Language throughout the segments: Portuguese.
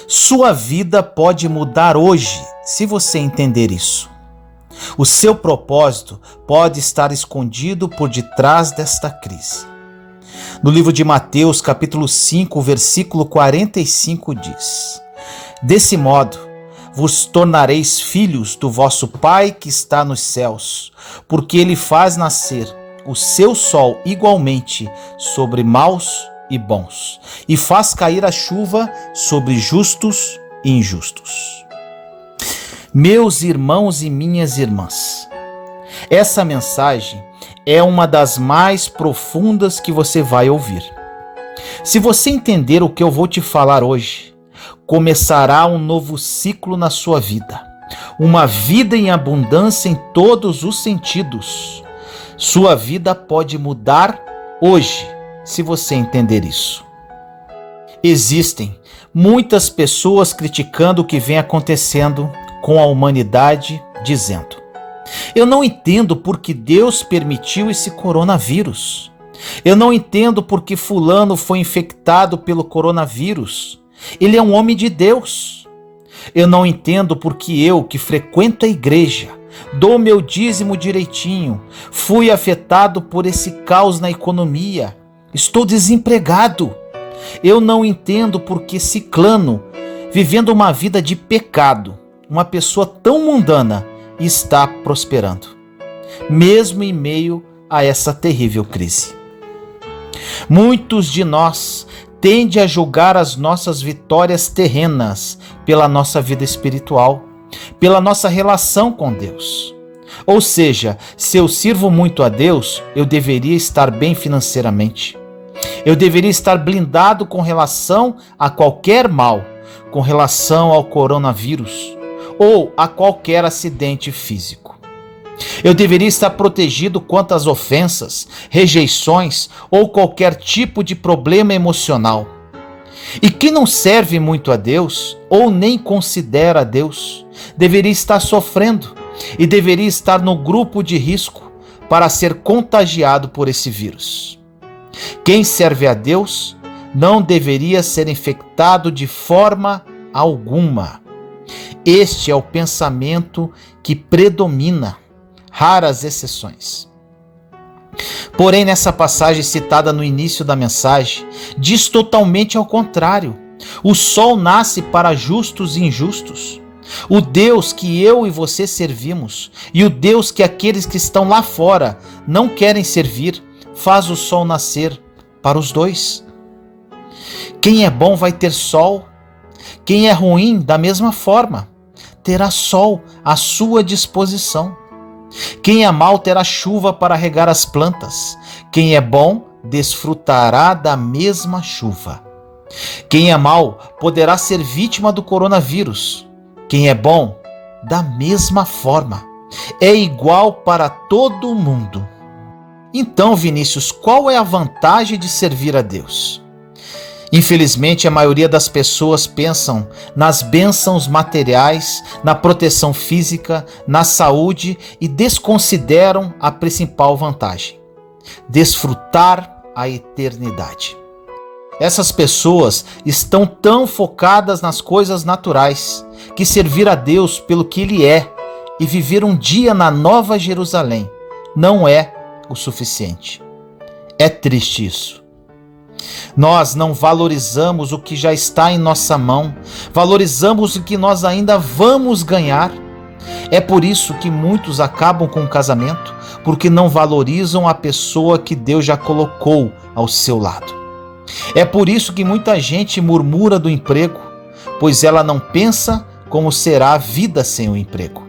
Sua vida pode mudar hoje, se você entender isso. O seu propósito pode estar escondido por detrás desta crise. No livro de Mateus, capítulo 5, versículo 45 diz: Desse modo, vos tornareis filhos do vosso Pai que está nos céus, porque ele faz nascer o seu sol igualmente sobre maus e bons, e faz cair a chuva sobre justos e injustos. Meus irmãos e minhas irmãs, essa mensagem é uma das mais profundas que você vai ouvir. Se você entender o que eu vou te falar hoje, começará um novo ciclo na sua vida, uma vida em abundância em todos os sentidos. Sua vida pode mudar hoje, se você entender isso. Existem muitas pessoas criticando o que vem acontecendo com a humanidade, dizendo: eu não entendo por que Deus permitiu esse coronavírus. Eu não entendo por que fulano foi infectado pelo coronavírus. Ele é um homem de Deus. Eu não entendo por que eu, que frequento a igreja, dou meu dízimo direitinho, fui afetado por esse caos na economia. Estou desempregado. Eu não entendo por que ciclano, vivendo uma vida de pecado, uma pessoa tão mundana, está prosperando, mesmo em meio a essa terrível crise. Muitos de nós tendem a julgar as nossas vitórias terrenas pela nossa vida espiritual, pela nossa relação com Deus. Ou seja, se eu sirvo muito a Deus, eu deveria estar bem financeiramente. Eu deveria estar blindado com relação a qualquer mal, com relação ao coronavírus ou a qualquer acidente físico. Eu deveria estar protegido quanto às ofensas, rejeições ou qualquer tipo de problema emocional. E quem não serve muito a Deus ou nem considera a Deus, deveria estar sofrendo e deveria estar no grupo de risco para ser contagiado por esse vírus. Quem serve a Deus não deveria ser infectado de forma alguma. Este é o pensamento que predomina, raras exceções. Porém, nessa passagem citada no início da mensagem, diz totalmente ao contrário. O sol nasce para justos e injustos. O Deus que eu e você servimos e o Deus que aqueles que estão lá fora não querem servir, faz o sol nascer para os dois. Quem é bom vai ter sol. Quem é ruim, da mesma forma, terá sol à sua disposição. Quem é mau terá chuva para regar as plantas. Quem é bom desfrutará da mesma chuva. Quem é mau poderá ser vítima do coronavírus. Quem é bom, da mesma forma. É igual para todo mundo. Então, Vinícius, qual é a vantagem de servir a Deus? Infelizmente, a maioria das pessoas pensam nas bênçãos materiais, na proteção física, na saúde e desconsideram a principal vantagem: desfrutar a eternidade. Essas pessoas estão tão focadas nas coisas naturais que servir a Deus pelo que Ele é e viver um dia na Nova Jerusalém não é o suficiente. É triste isso. Nós não valorizamos o que já está em nossa mão, valorizamos o que nós ainda vamos ganhar. É por isso que muitos acabam com o casamento, porque não valorizam a pessoa que Deus já colocou ao seu lado. É por isso que muita gente murmura do emprego, pois ela não pensa como será a vida sem o emprego.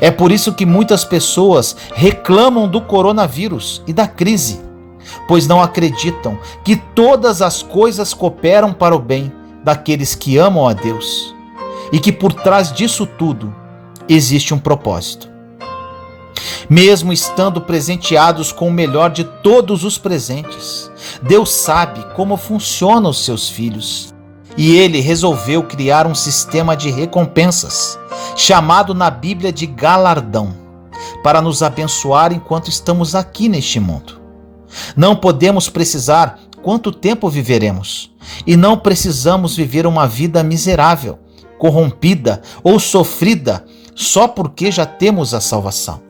É por isso que muitas pessoas reclamam do coronavírus e da crise, pois não acreditam que todas as coisas cooperam para o bem daqueles que amam a Deus e que por trás disso tudo existe um propósito. Mesmo estando presenteados com o melhor de todos os presentes, Deus sabe como funcionam os seus filhos e Ele resolveu criar um sistema de recompensas, chamado na Bíblia de galardão, para nos abençoar enquanto estamos aqui neste mundo. Não podemos precisar quanto tempo viveremos. E não precisamos viver uma vida miserável, corrompida ou sofrida só porque já temos a salvação.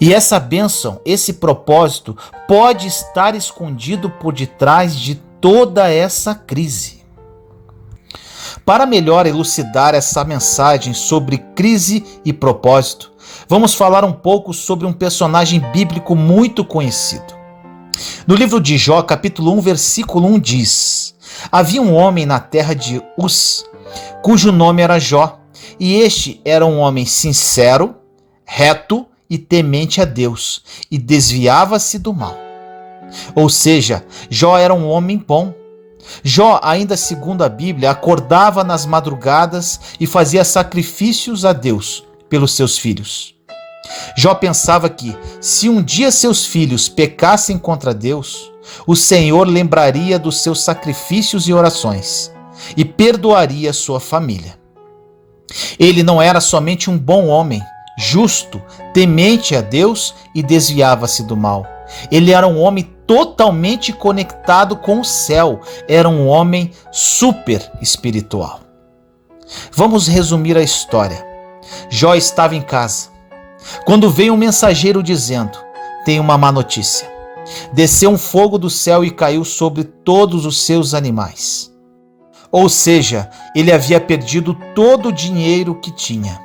E essa bênção, esse propósito, pode estar escondido por detrás de toda essa crise. Para melhor elucidar essa mensagem sobre crise e propósito, vamos falar um pouco sobre um personagem bíblico muito conhecido. No livro de Jó, capítulo 1, versículo 1 diz: Havia um homem na terra de Uz, cujo nome era Jó, e este era um homem sincero, reto e temente a Deus, e desviava-se do mal. Ou seja, Jó era um homem bom. Jó, ainda segundo a Bíblia, acordava nas madrugadas e fazia sacrifícios a Deus pelos seus filhos. Jó pensava que, se um dia seus filhos pecassem contra Deus, o Senhor lembraria dos seus sacrifícios e orações e perdoaria sua família. Ele não era somente um bom homem, justo, temente a Deus e desviava-se do mal. Ele era um homem totalmente conectado com o céu, era um homem super espiritual. Vamos resumir a história. Jó estava em casa, quando veio um mensageiro dizendo: tem uma má notícia. Desceu um fogo do céu e caiu sobre todos os seus animais. Ou seja, ele havia perdido todo o dinheiro que tinha.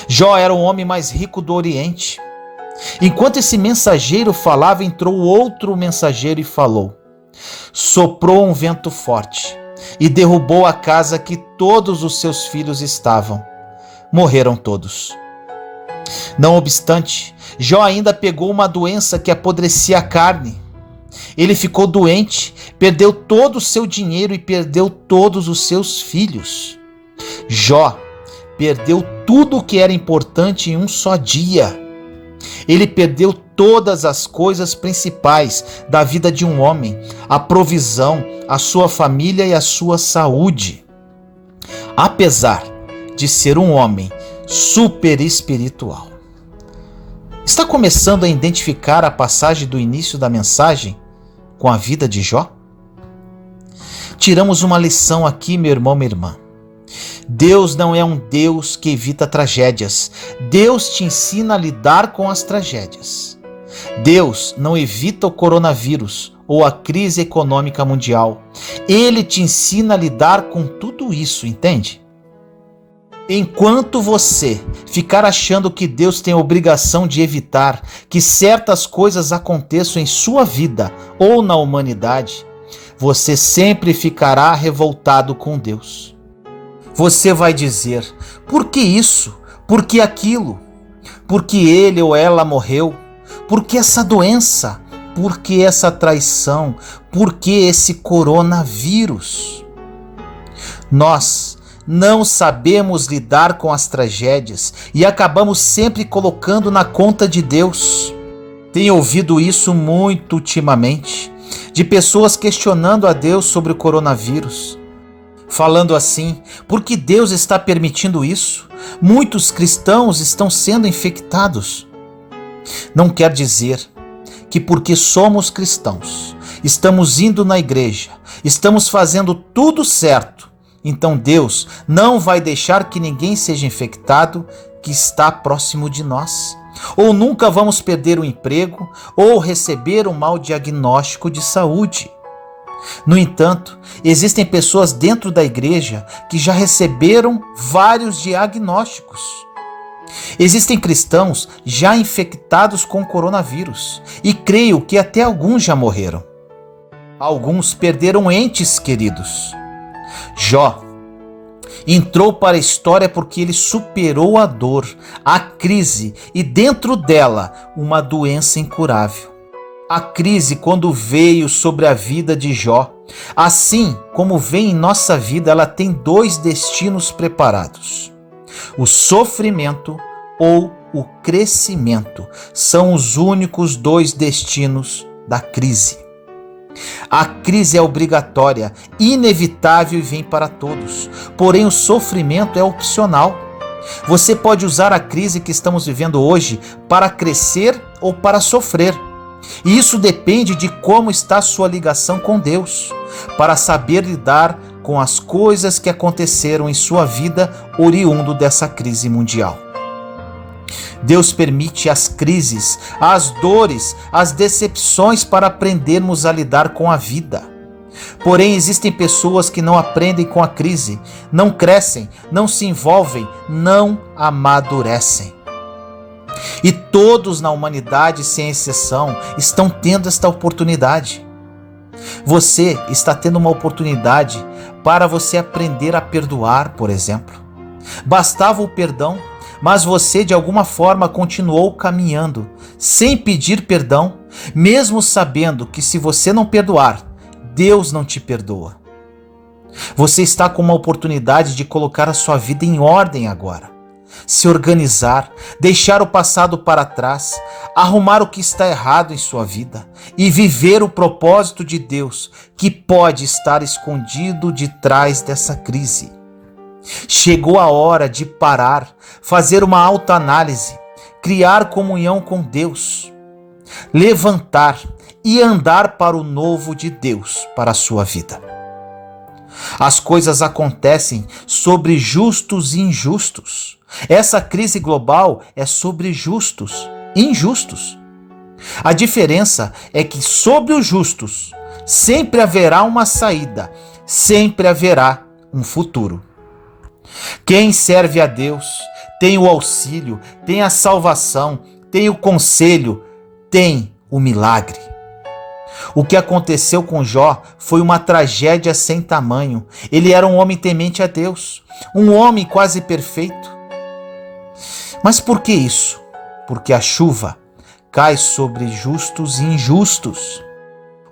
Jó era o homem mais rico do Oriente. Enquanto esse mensageiro falava, entrou outro mensageiro e falou: soprou um vento forte e derrubou a casa que todos os seus filhos estavam. Morreram todos. Não obstante, Jó ainda pegou uma doença que apodrecia a carne. Ele ficou doente, perdeu todo o seu dinheiro e perdeu todos os seus filhos. Jó perdeu tudo o que era importante em um só dia. Ele perdeu todas as coisas principais da vida de um homem: a provisão, a sua família e a sua saúde. Apesar de ser um homem super espiritual. Está começando a identificar a passagem do início da mensagem com a vida de Jó? Tiramos uma lição aqui, meu irmão, minha irmã. Deus não é um Deus que evita tragédias. Deus te ensina a lidar com as tragédias. Deus não evita o coronavírus ou a crise econômica mundial. Ele te ensina a lidar com tudo isso, entende? Enquanto você ficar achando que Deus tem a obrigação de evitar que certas coisas aconteçam em sua vida ou na humanidade, você sempre ficará revoltado com Deus. Você vai dizer: por que isso? Por que aquilo? Por que ele ou ela morreu? Por que essa doença? Por que essa traição? Por que esse coronavírus? Nós não sabemos lidar com as tragédias e acabamos sempre colocando na conta de Deus. Tenho ouvido isso muito ultimamente, de pessoas questionando a Deus sobre o coronavírus. Falando assim: por que Deus está permitindo isso? Muitos cristãos estão sendo infectados. Não quer dizer que porque somos cristãos, estamos indo na igreja, estamos fazendo tudo certo, então Deus não vai deixar que ninguém seja infectado que está próximo de nós. Ou nunca vamos perder o emprego ou receber um mau diagnóstico de saúde. No entanto, existem pessoas dentro da igreja que já receberam vários diagnósticos. Existem cristãos já infectados com coronavírus e creio que até alguns já morreram. Alguns perderam entes queridos. Jó entrou para a história porque ele superou a dor, a crise e dentro dela uma doença incurável. A crise, quando veio sobre a vida de Jó, assim como vem em nossa vida, ela tem dois destinos preparados: o sofrimento ou o crescimento. São os únicos dois destinos da crise. A crise é obrigatória, inevitável e vem para todos. Porém, o sofrimento é opcional. Você pode usar a crise que estamos vivendo hoje para crescer ou para sofrer. E isso depende de como está a sua ligação com Deus, para saber lidar com as coisas que aconteceram em sua vida oriundo dessa crise mundial. Deus permite as crises, as dores, as decepções para aprendermos a lidar com a vida. Porém, existem pessoas que não aprendem com a crise, não crescem, não se envolvem, não amadurecem. E todos na humanidade, sem exceção, estão tendo esta oportunidade. Você está tendo uma oportunidade para você aprender a perdoar, por exemplo. Bastava o perdão, mas você de alguma forma continuou caminhando, sem pedir perdão, mesmo sabendo que se você não perdoar, Deus não te perdoa. Você está com uma oportunidade de colocar a sua vida em ordem agora. Se organizar, deixar o passado para trás, arrumar o que está errado em sua vida e viver o propósito de Deus que pode estar escondido de trás dessa crise. Chegou a hora de parar, fazer uma autoanálise, criar comunhão com Deus, levantar e andar para o novo de Deus para a sua vida. As coisas acontecem sobre justos e injustos. Essa crise global é sobre justos e injustos. A diferença é que sobre os justos sempre haverá uma saída, sempre haverá um futuro. Quem serve a Deus tem o auxílio, tem a salvação, tem o conselho, tem o milagre. O que aconteceu com Jó foi uma tragédia sem tamanho. Ele era um homem temente a Deus, um homem quase perfeito. Mas por que isso? Porque a chuva cai sobre justos e injustos.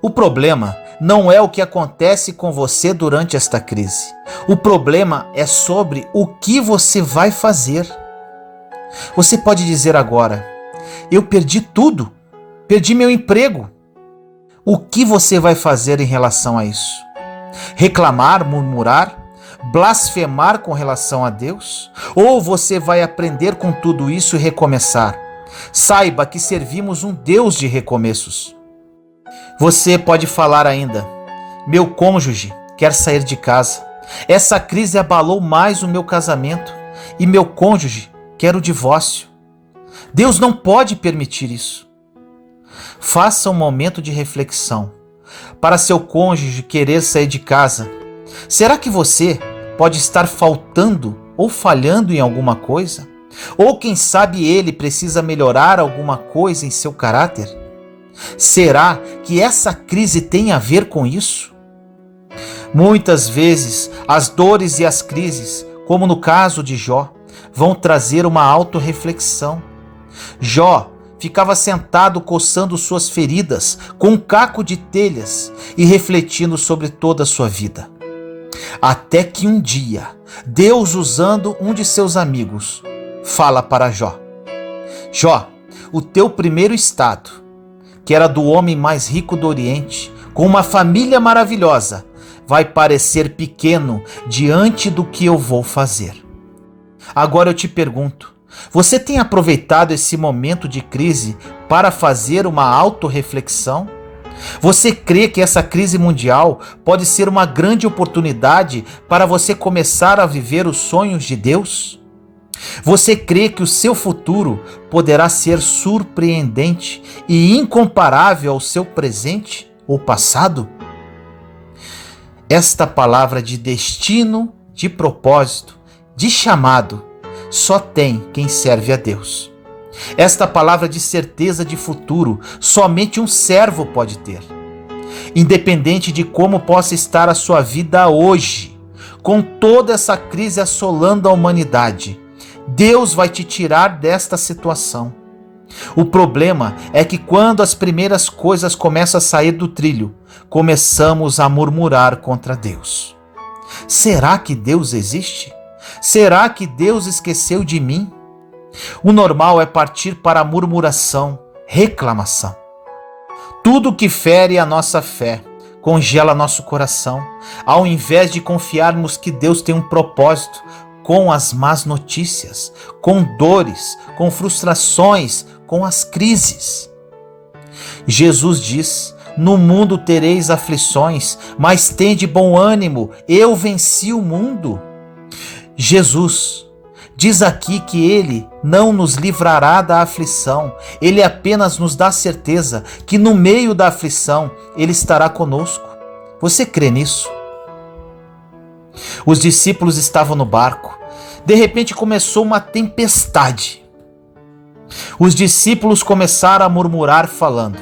O problema não é o que acontece com você durante esta crise. O problema é sobre o que você vai fazer. Você pode dizer agora: eu perdi tudo, perdi meu emprego. O que você vai fazer em relação a isso? Reclamar, murmurar, blasfemar com relação a Deus? Ou você vai aprender com tudo isso e recomeçar? Saiba que servimos um Deus de recomeços. Você pode falar ainda: meu cônjuge quer sair de casa. Essa crise abalou mais o meu casamento e meu cônjuge quer o divórcio. Deus não pode permitir isso. Faça um momento de reflexão. Para seu cônjuge querer sair de casa, será que você pode estar faltando ou falhando em alguma coisa? Ou quem sabe ele precisa melhorar alguma coisa em seu caráter? Será que essa crise tem a ver com isso? Muitas vezes as dores e as crises, como no caso de Jó, vão trazer uma autorreflexão. Jó ficava sentado coçando suas feridas com um caco de telhas e refletindo sobre toda a sua vida. Até que um dia, Deus, usando um de seus amigos, fala para Jó: Jó, o teu primeiro estado, que era do homem mais rico do Oriente, com uma família maravilhosa, vai parecer pequeno diante do que eu vou fazer. Agora eu te pergunto: você tem aproveitado esse momento de crise para fazer uma autorreflexão? Você crê que essa crise mundial pode ser uma grande oportunidade para você começar a viver os sonhos de Deus? Você crê que o seu futuro poderá ser surpreendente e incomparável ao seu presente ou passado? Esta palavra de destino, de propósito, de chamado, só tem quem serve a Deus. Esta palavra de certeza de futuro, somente um servo pode ter. Independente de como possa estar a sua vida hoje, com toda essa crise assolando a humanidade, Deus vai te tirar desta situação. O problema é que quando as primeiras coisas começam a sair do trilho, começamos a murmurar contra Deus. Será que Deus existe? Será que Deus esqueceu de mim? O normal é partir para a murmuração, reclamação. Tudo que fere a nossa fé congela nosso coração, ao invés de confiarmos que Deus tem um propósito com as más notícias, com dores, com frustrações, com as crises. Jesus diz: no mundo tereis aflições, mas tende bom ânimo, eu venci o mundo. Jesus diz aqui que Ele não nos livrará da aflição, Ele apenas nos dá certeza que no meio da aflição Ele estará conosco. Você crê nisso? Os discípulos estavam no barco. De repente começou uma tempestade. Os discípulos começaram a murmurar falando: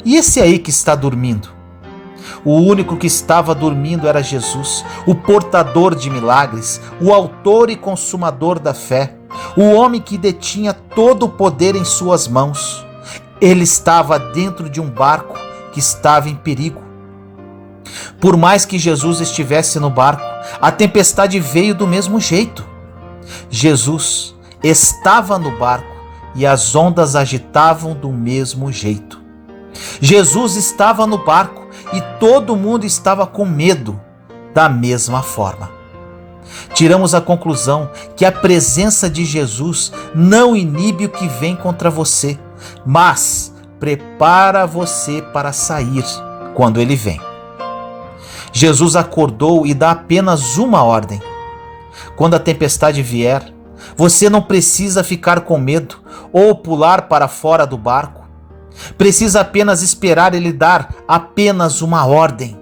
e esse aí que está dormindo? O único que estava dormindo era Jesus, o portador de milagres, o autor e consumador da fé, o homem que detinha todo o poder em suas mãos. Ele estava dentro de um barco que estava em perigo. Por mais que Jesus estivesse no barco, a tempestade veio do mesmo jeito. Jesus estava no barco e as ondas agitavam do mesmo jeito. Jesus estava no barco e todo mundo estava com medo da mesma forma. Tiramos a conclusão que a presença de Jesus não inibe o que vem contra você, mas prepara você para sair quando ele vem. Jesus acordou e dá apenas uma ordem: quando a tempestade vier, você não precisa ficar com medo ou pular para fora do barco. Precisa apenas esperar ele dar apenas uma ordem,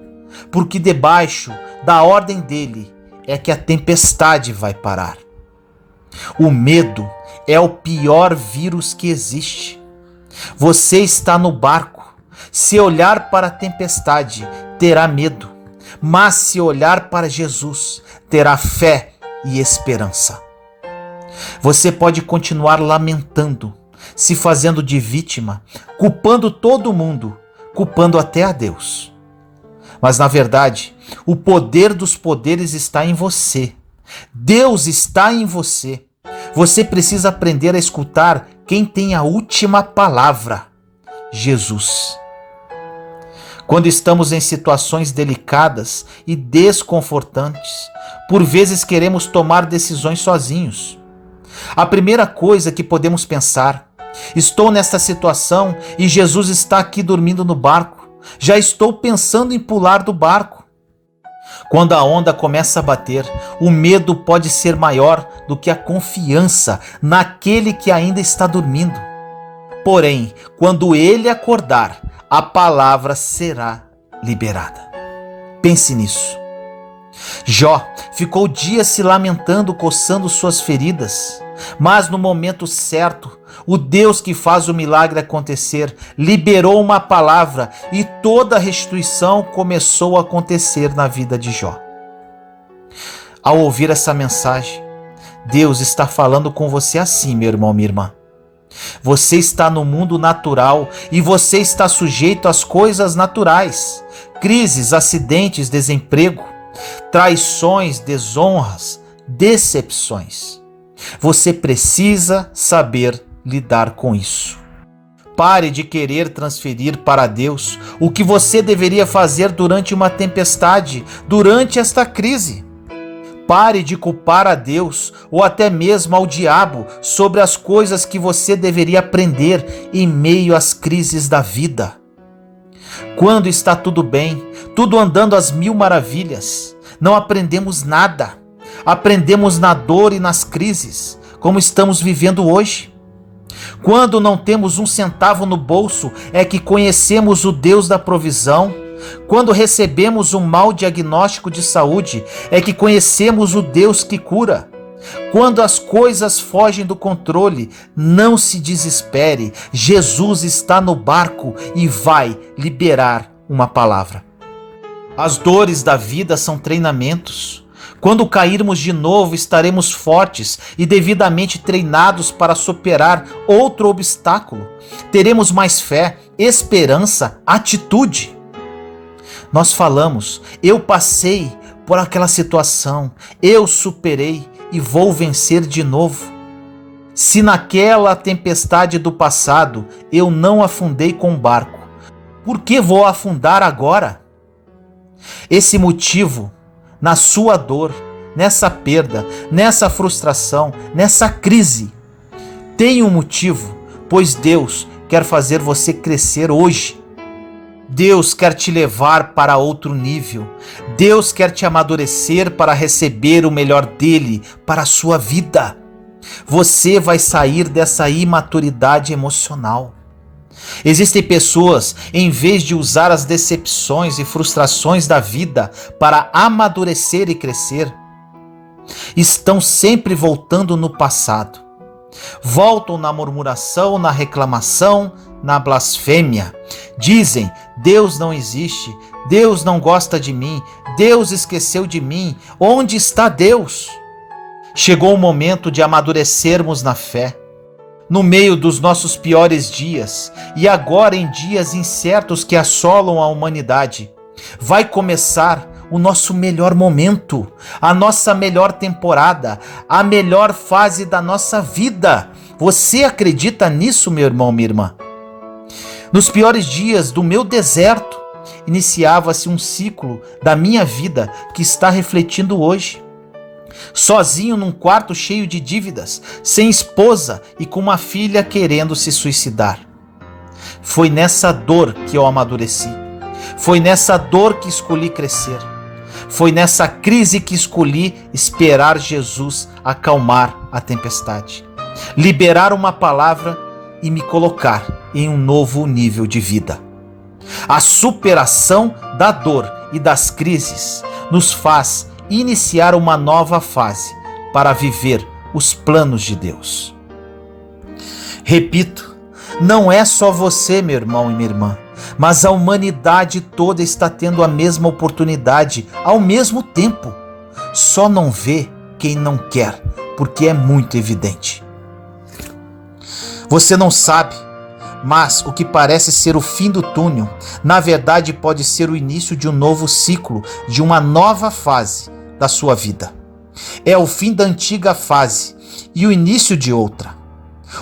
porque debaixo da ordem dele é que a tempestade vai parar. O medo é o pior vírus que existe. Você está no barco. Se olhar para a tempestade, terá medo, mas se olhar para Jesus, terá fé e esperança. Você pode continuar lamentando, se fazendo de vítima, culpando todo mundo, culpando até a Deus. Mas na verdade, o poder dos poderes está em você. Deus está em você. Você precisa aprender a escutar quem tem a última palavra: Jesus. Quando estamos em situações delicadas e desconfortantes, por vezes queremos tomar decisões sozinhos. A primeira coisa que podemos pensar: estou nesta situação e Jesus está aqui dormindo no barco. Já estou pensando em pular do barco. Quando a onda começa a bater, o medo pode ser maior do que a confiança naquele que ainda está dormindo. Porém, quando ele acordar, a palavra será liberada. Pense nisso. Jó ficou dias se lamentando, coçando suas feridas, mas no momento certo, o Deus que faz o milagre acontecer liberou uma palavra e toda a restituição começou a acontecer na vida de Jó. Ao ouvir essa mensagem, Deus está falando com você assim, meu irmão, minha irmã. Você está no mundo natural e você está sujeito às coisas naturais: crises, acidentes, desemprego, traições, desonras, decepções. Você precisa saber lidar com isso. Pare de querer transferir para Deus o que você deveria fazer durante uma tempestade, durante esta crise. Pare de culpar a Deus ou até mesmo ao diabo sobre as coisas que você deveria aprender em meio às crises da vida. Quando está tudo bem, tudo andando às mil maravilhas, não aprendemos nada. Aprendemos na dor e nas crises, como estamos vivendo hoje. Quando não temos um centavo no bolso, é que conhecemos o Deus da provisão. Quando recebemos um mau diagnóstico de saúde, é que conhecemos o Deus que cura. Quando as coisas fogem do controle, não se desespere. Jesus está no barco e vai liberar uma palavra. As dores da vida são treinamentos. Quando cairmos de novo, estaremos fortes e devidamente treinados para superar outro obstáculo. Teremos mais fé, esperança, atitude. Nós falamos: eu passei por aquela situação, eu superei e vou vencer de novo. Se naquela tempestade do passado eu não afundei com o barco, por que vou afundar agora? Esse motivo, na sua dor, nessa perda, nessa frustração, nessa crise, tem um motivo, pois Deus quer fazer você crescer hoje. Deus quer te levar para outro nível. Deus quer te amadurecer para receber o melhor dele para a sua vida. Você vai sair dessa imaturidade emocional. Existem pessoas, em vez de usar as decepções e frustrações da vida para amadurecer e crescer, estão sempre voltando no passado. Voltam na murmuração, na reclamação, na blasfêmia. Dizem: Deus não existe, Deus não gosta de mim, Deus esqueceu de mim, onde está Deus? Chegou o momento de amadurecermos na fé, no meio dos nossos piores dias e agora em dias incertos que assolam a humanidade. Vai começar o nosso melhor momento, a nossa melhor temporada, a melhor fase da nossa vida. Você acredita nisso, meu irmão, minha irmã? Nos piores dias do meu deserto, iniciava-se um ciclo da minha vida que está refletindo hoje. Sozinho num quarto cheio de dívidas, sem esposa e com uma filha querendo se suicidar. Foi nessa dor que eu amadureci. Foi nessa dor que escolhi crescer. Foi nessa crise que escolhi esperar Jesus acalmar a tempestade, liberar uma palavra e me colocar em um novo nível de vida. A superação da dor e das crises nos faz iniciar uma nova fase para viver os planos de Deus. Repito, não é só você, meu irmão e minha irmã, mas a humanidade toda está tendo a mesma oportunidade ao mesmo tempo. Só não vê quem não quer, porque é muito evidente. Você não sabe, mas o que parece ser o fim do túnel, na verdade pode ser o início de um novo ciclo, de uma nova fase da sua vida. É o fim da antiga fase e o início de outra.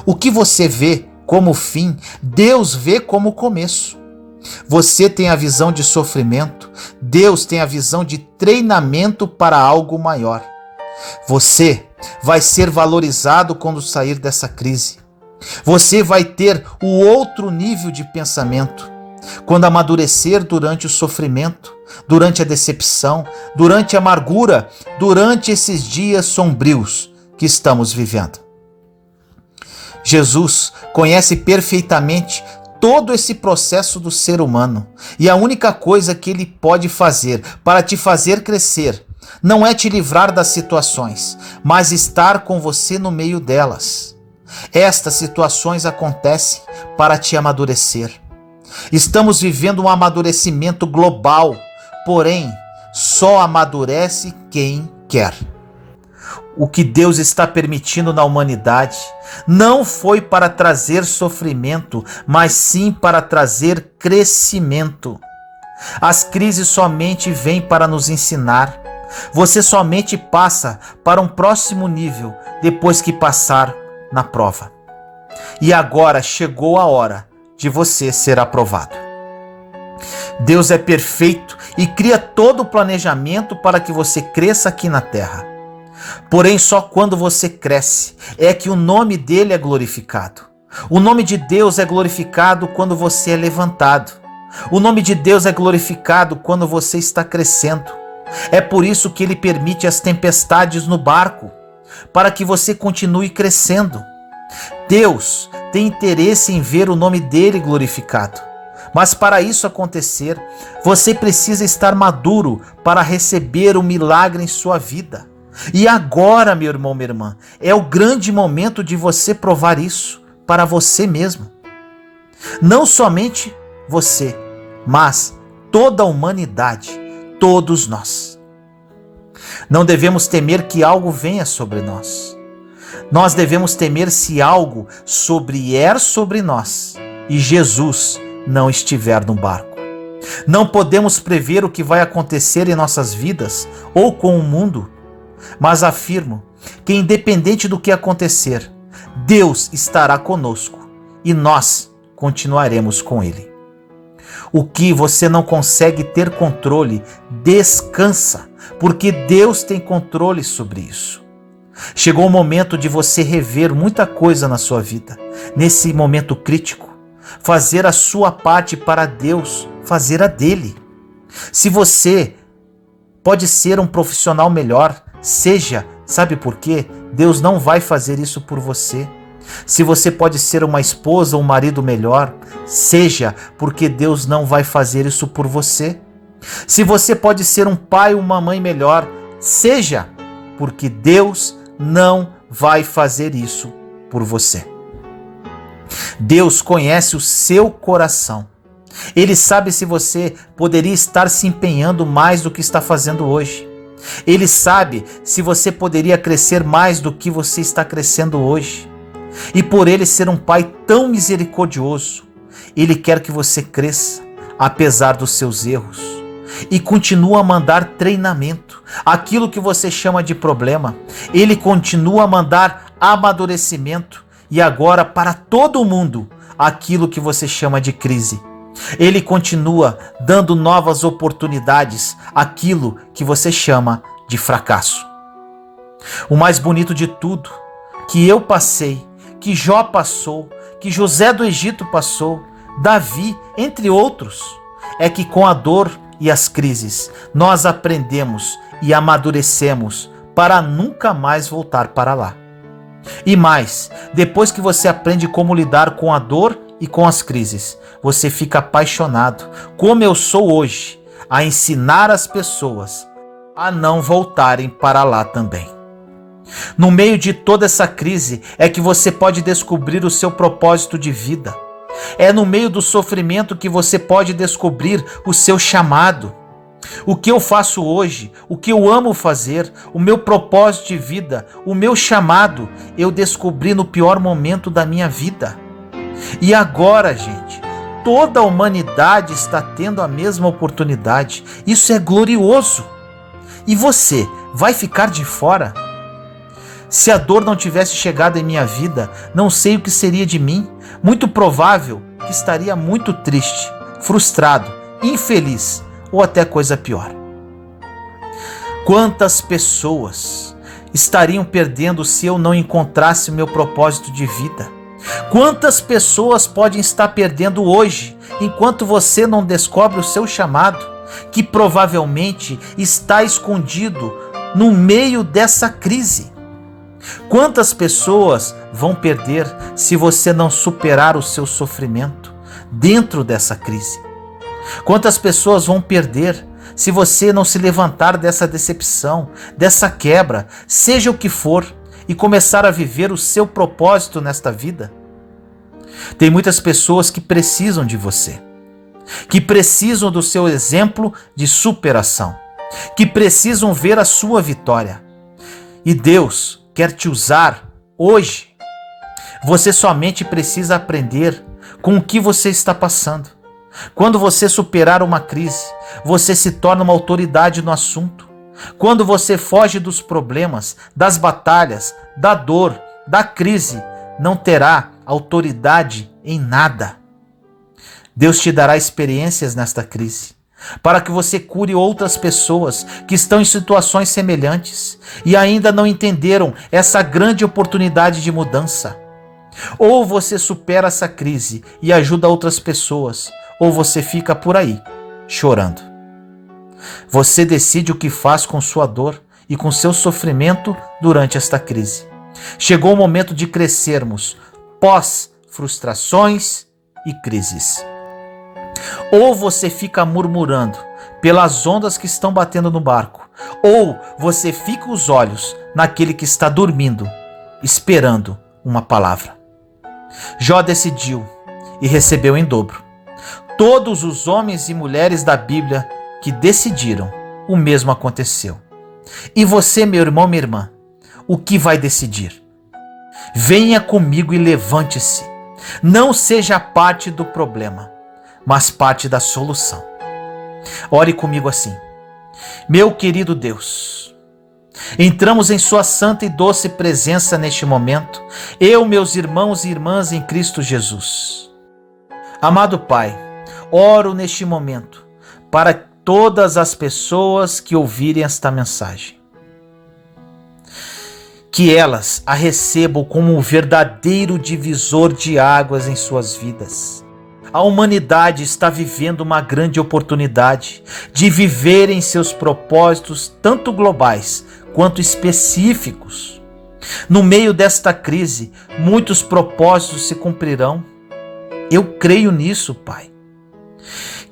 O que você vê como fim, Deus vê como começo. Você tem a visão de sofrimento, Deus tem a visão de treinamento para algo maior. Você vai ser valorizado quando sair dessa crise. Você vai ter o outro nível de pensamento quando amadurecer durante o sofrimento, durante a decepção, durante a amargura, durante esses dias sombrios que estamos vivendo. Jesus conhece perfeitamente todo esse processo do ser humano e a única coisa que ele pode fazer para te fazer crescer não é te livrar das situações, mas estar com você no meio delas. Estas situações acontecem para te amadurecer. Estamos vivendo um amadurecimento global, porém, só amadurece quem quer. O que Deus está permitindo na humanidade não foi para trazer sofrimento, mas sim para trazer crescimento. As crises somente vêm para nos ensinar. Você somente passa para um próximo nível depois que passar na prova. E agora chegou a hora de você ser aprovado. Deus é perfeito e cria todo o planejamento para que você cresça aqui na terra. Porém, só quando você cresce é que o nome dele é glorificado. O nome de Deus é glorificado quando você é levantado. O nome de Deus é glorificado quando você está crescendo. É por isso que ele permite as tempestades no barco, para que você continue crescendo. Deus tem interesse em ver o nome dele glorificado. Mas para isso acontecer, você precisa estar maduro para receber o milagre em sua vida. E agora, meu irmão, minha irmã, é o grande momento de você provar isso para você mesmo. Não somente você, mas toda a humanidade, todos nós. Não devemos temer que algo venha sobre nós. Nós devemos temer se algo vier sobre nós e Jesus não estiver no barco. Não podemos prever o que vai acontecer em nossas vidas ou com o mundo, mas afirmo que independente do que acontecer, Deus estará conosco e nós continuaremos com Ele. O que você não consegue ter controle, descansa, porque Deus tem controle sobre isso. Chegou o momento de você rever muita coisa na sua vida, nesse momento crítico. fazer a sua parte para Deus fazer a dele. Se você pode ser um profissional melhor, seja. Sabe por quê? Deus não vai fazer isso por você. Se você pode ser uma esposa ou um marido melhor, seja, porque Deus não vai fazer isso por você. Se você pode ser um pai ou uma mãe melhor, seja, porque Deus não vai fazer isso por você. Deus conhece o seu coração. Ele sabe se você poderia estar se empenhando mais do que está fazendo hoje. Ele sabe se você poderia crescer mais do que você está crescendo hoje. E por ele ser um pai tão misericordioso, ele quer que você cresça, apesar dos seus erros. E continua a mandar treinamento, aquilo que você chama de problema. Ele continua a mandar amadurecimento e agora para todo mundo, aquilo que você chama de crise. Ele continua dando novas oportunidades, aquilo que você chama de fracasso. O mais bonito de tudo, que eu passei, que Jó passou, que José do Egito passou, Davi, entre outros, é que com a dor e as crises, nós aprendemos e amadurecemos para nunca mais voltar para lá. E mais, depois que você aprende como lidar com a dor e com as crises, você fica apaixonado, como eu sou hoje, a ensinar as pessoas a não voltarem para lá também. No meio de toda essa crise é que você pode descobrir o seu propósito de vida. É no meio do sofrimento que você pode descobrir o seu chamado. O que eu faço hoje, o que eu amo fazer, o meu propósito de vida, o meu chamado, eu descobri no pior momento da minha vida. E agora, gente, toda a humanidade está tendo a mesma oportunidade. Isso é glorioso. E você vai ficar de fora? Se a dor não tivesse chegado em minha vida, não sei o que seria de mim. Muito provável que estaria muito triste, frustrado, infeliz ou até coisa pior. Quantas pessoas estariam perdendo se eu não encontrasse o meu propósito de vida? Quantas pessoas podem estar perdendo hoje enquanto você não descobre o seu chamado, que provavelmente está escondido no meio dessa crise? Quantas pessoas vão perder se você não superar o seu sofrimento dentro dessa crise? Quantas pessoas vão perder se você não se levantar dessa decepção, dessa quebra, seja o que for, e começar a viver o seu propósito nesta vida? Tem muitas pessoas que precisam de você, que precisam do seu exemplo de superação, que precisam ver a sua vitória. E Deus quer te usar hoje. Você somente precisa aprender com o que você está passando. Quando você superar uma crise, você se torna uma autoridade no assunto. Quando você foge dos problemas, das batalhas, da dor, da crise, não terá autoridade em nada. Deus te dará experiências nesta crise, para que você cure outras pessoas que estão em situações semelhantes e ainda não entenderam essa grande oportunidade de mudança. Ou você supera essa crise e ajuda outras pessoas, ou você fica por aí, chorando. Você decide o que faz com sua dor e com seu sofrimento durante esta crise. Chegou o momento de crescermos pós-frustrações e crises. Ou você fica murmurando pelas ondas que estão batendo no barco, ou você fica os olhos naquele que está dormindo, esperando uma palavra. Jó decidiu e recebeu em dobro. Todos os homens e mulheres da Bíblia que decidiram, o mesmo aconteceu. E você, meu irmão, minha irmã, o que vai decidir? Venha comigo e levante-se. Não seja parte do problema, mas parte da solução. Ore comigo assim: meu querido Deus, entramos em sua santa e doce presença neste momento, eu, meus irmãos e irmãs em Cristo Jesus. Amado Pai, oro neste momento para todas as pessoas que ouvirem esta mensagem, que elas a recebam como um verdadeiro divisor de águas em suas vidas. A humanidade está vivendo uma grande oportunidade de viver em seus propósitos, tanto globais quanto específicos. No meio desta crise, muitos propósitos se cumprirão. Eu creio nisso, Pai.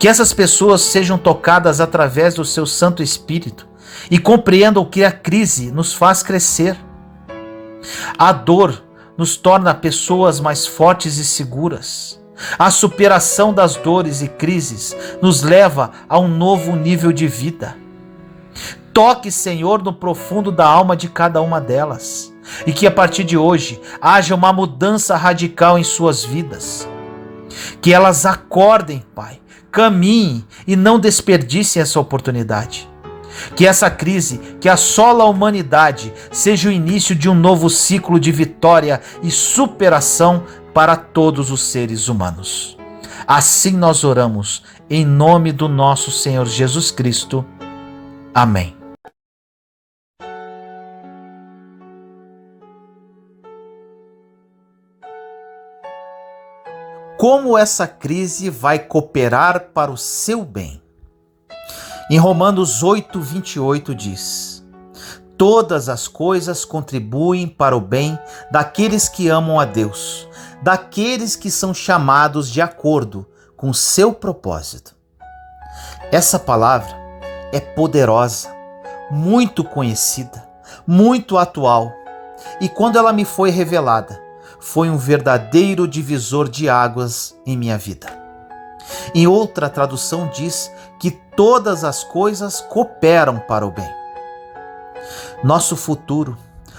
Que essas pessoas sejam tocadas através do seu Santo Espírito e compreendam que a crise nos faz crescer. A dor nos torna pessoas mais fortes e seguras. A superação das dores e crises nos leva a um novo nível de vida. Toque, Senhor, no profundo da alma de cada uma delas, e que a partir de hoje haja uma mudança radical em suas vidas. Que elas acordem, Pai, caminhem e não desperdicem essa oportunidade. Que essa crise que assola a humanidade seja o início de um novo ciclo de vitória e superação para todos os seres humanos. Assim nós oramos, em nome do nosso Senhor Jesus Cristo. Amém. Como essa crise vai cooperar para o seu bem? Em Romanos 8:28 diz: todas as coisas contribuem para o bem daqueles que amam a Deus, daqueles que são chamados de acordo com o seu propósito. Essa palavra é poderosa, muito conhecida, muito atual, e quando ela me foi revelada, foi um verdadeiro divisor de águas em minha vida. Em outra tradução diz que todas as coisas cooperam para o bem. Nosso futuro,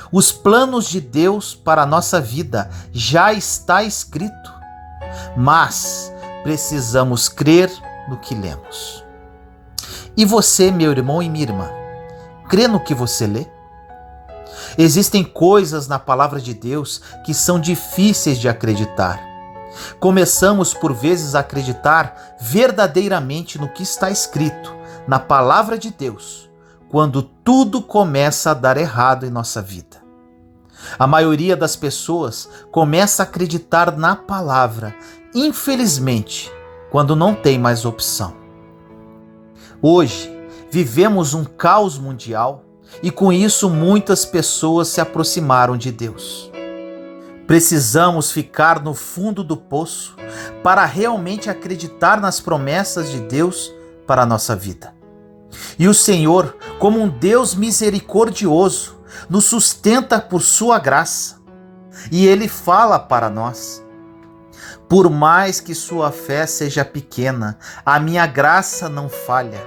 os planos de Deus para a nossa vida já está escrito, mas precisamos crer no que lemos. E você, meu irmão e minha irmã, crê no que você lê? Existem coisas na palavra de Deus que são difíceis de acreditar. Começamos por vezes a acreditar verdadeiramente no que está escrito na palavra de Deus, quando tudo começa a dar errado em nossa vida. A maioria das pessoas começa a acreditar na palavra, infelizmente, quando não tem mais opção. Hoje, vivemos um caos mundial e com isso muitas pessoas se aproximaram de Deus. Precisamos ficar no fundo do poço para realmente acreditar nas promessas de Deus para a nossa vida. E o Senhor, como um Deus misericordioso, nos sustenta por sua graça. E Ele fala para nós: por mais que sua fé seja pequena, a minha graça não falha.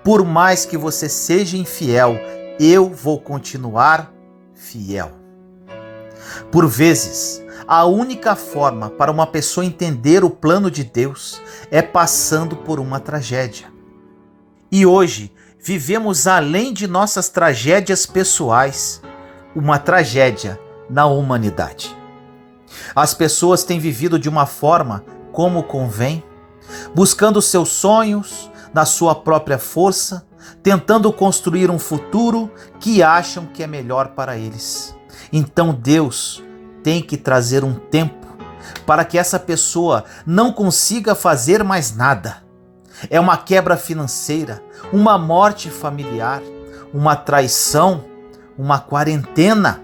Por mais que você seja infiel, eu vou continuar fiel. Por vezes, a única forma para uma pessoa entender o plano de Deus é passando por uma tragédia. E hoje, vivemos além de nossas tragédias pessoais, uma tragédia na humanidade. As pessoas têm vivido de uma forma como convém, buscando seus sonhos na sua própria força, tentando construir um futuro que acham que é melhor para eles. Então Deus tem que trazer um tempo para que essa pessoa não consiga fazer mais nada. É uma quebra financeira, uma morte familiar, uma traição, uma quarentena.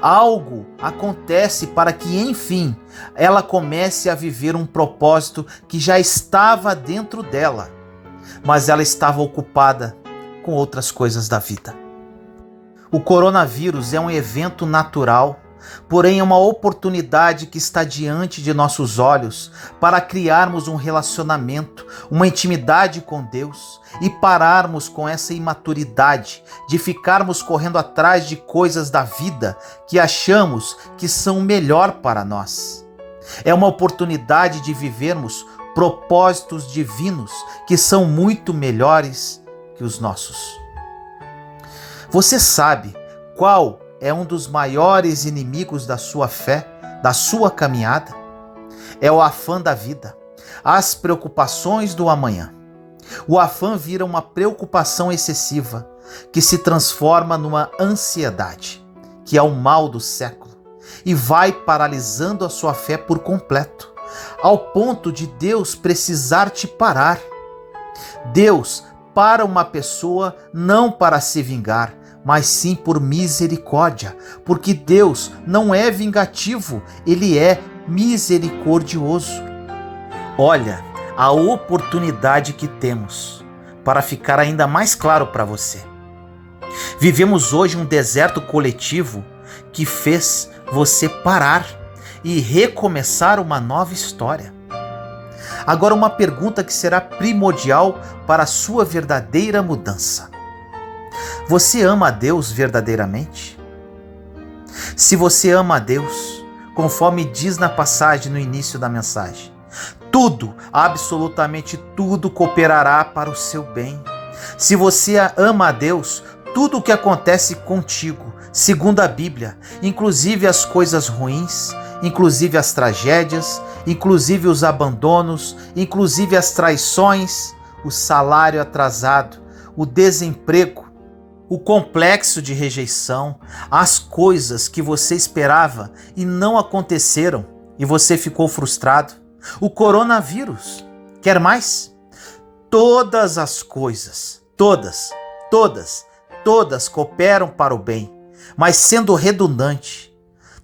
Algo acontece para que, enfim, ela comece a viver um propósito que já estava dentro dela, mas ela estava ocupada com outras coisas da vida. O coronavírus é um evento natural, porém é uma oportunidade que está diante de nossos olhos para criarmos um relacionamento, uma intimidade com Deus e pararmos com essa imaturidade de ficarmos correndo atrás de coisas da vida que achamos que são melhor para nós. É uma oportunidade de vivermos propósitos divinos que são muito melhores que os nossos. Você sabe qual é um dos maiores inimigos da sua fé, da sua caminhada? É o afã da vida, as preocupações do amanhã. O afã vira uma preocupação excessiva que se transforma numa ansiedade, que é o mal do século, e vai paralisando a sua fé por completo, ao ponto de Deus precisar te parar. Deus para uma pessoa não para se vingar, mas sim por misericórdia, porque Deus não é vingativo, Ele é misericordioso. Olha a oportunidade que temos para ficar ainda mais claro para você. Vivemos hoje um deserto coletivo que fez você parar e recomeçar uma nova história. Agora, uma pergunta que será primordial para a sua verdadeira mudança. Você ama a Deus verdadeiramente? Se você ama a Deus, conforme diz na passagem no início da mensagem, tudo, absolutamente tudo cooperará para o seu bem. Se você ama a Deus, tudo o que acontece contigo, segundo a Bíblia, inclusive as coisas ruins, inclusive as tragédias, inclusive os abandonos, inclusive as traições, o salário atrasado, o desemprego, o complexo de rejeição, as coisas que você esperava e não aconteceram e você ficou frustrado, o coronavírus, quer mais? Todas as coisas, todas cooperam para o bem, mas sendo redundante,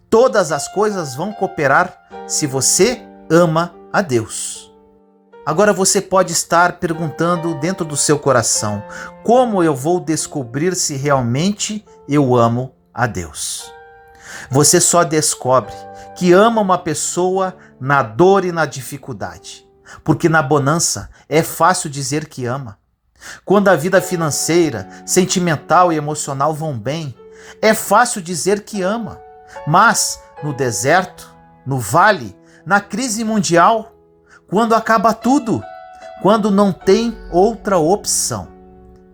todas as coisas vão cooperar se você ama a Deus. Agora você pode estar perguntando dentro do seu coração, como eu vou descobrir se realmente eu amo a Deus? Você só descobre que ama uma pessoa na dor e na dificuldade, porque na bonança é fácil dizer que ama. Quando a vida financeira, sentimental e emocional vão bem, é fácil dizer que ama. Mas no deserto, no vale, na crise mundial, quando acaba tudo, quando não tem outra opção.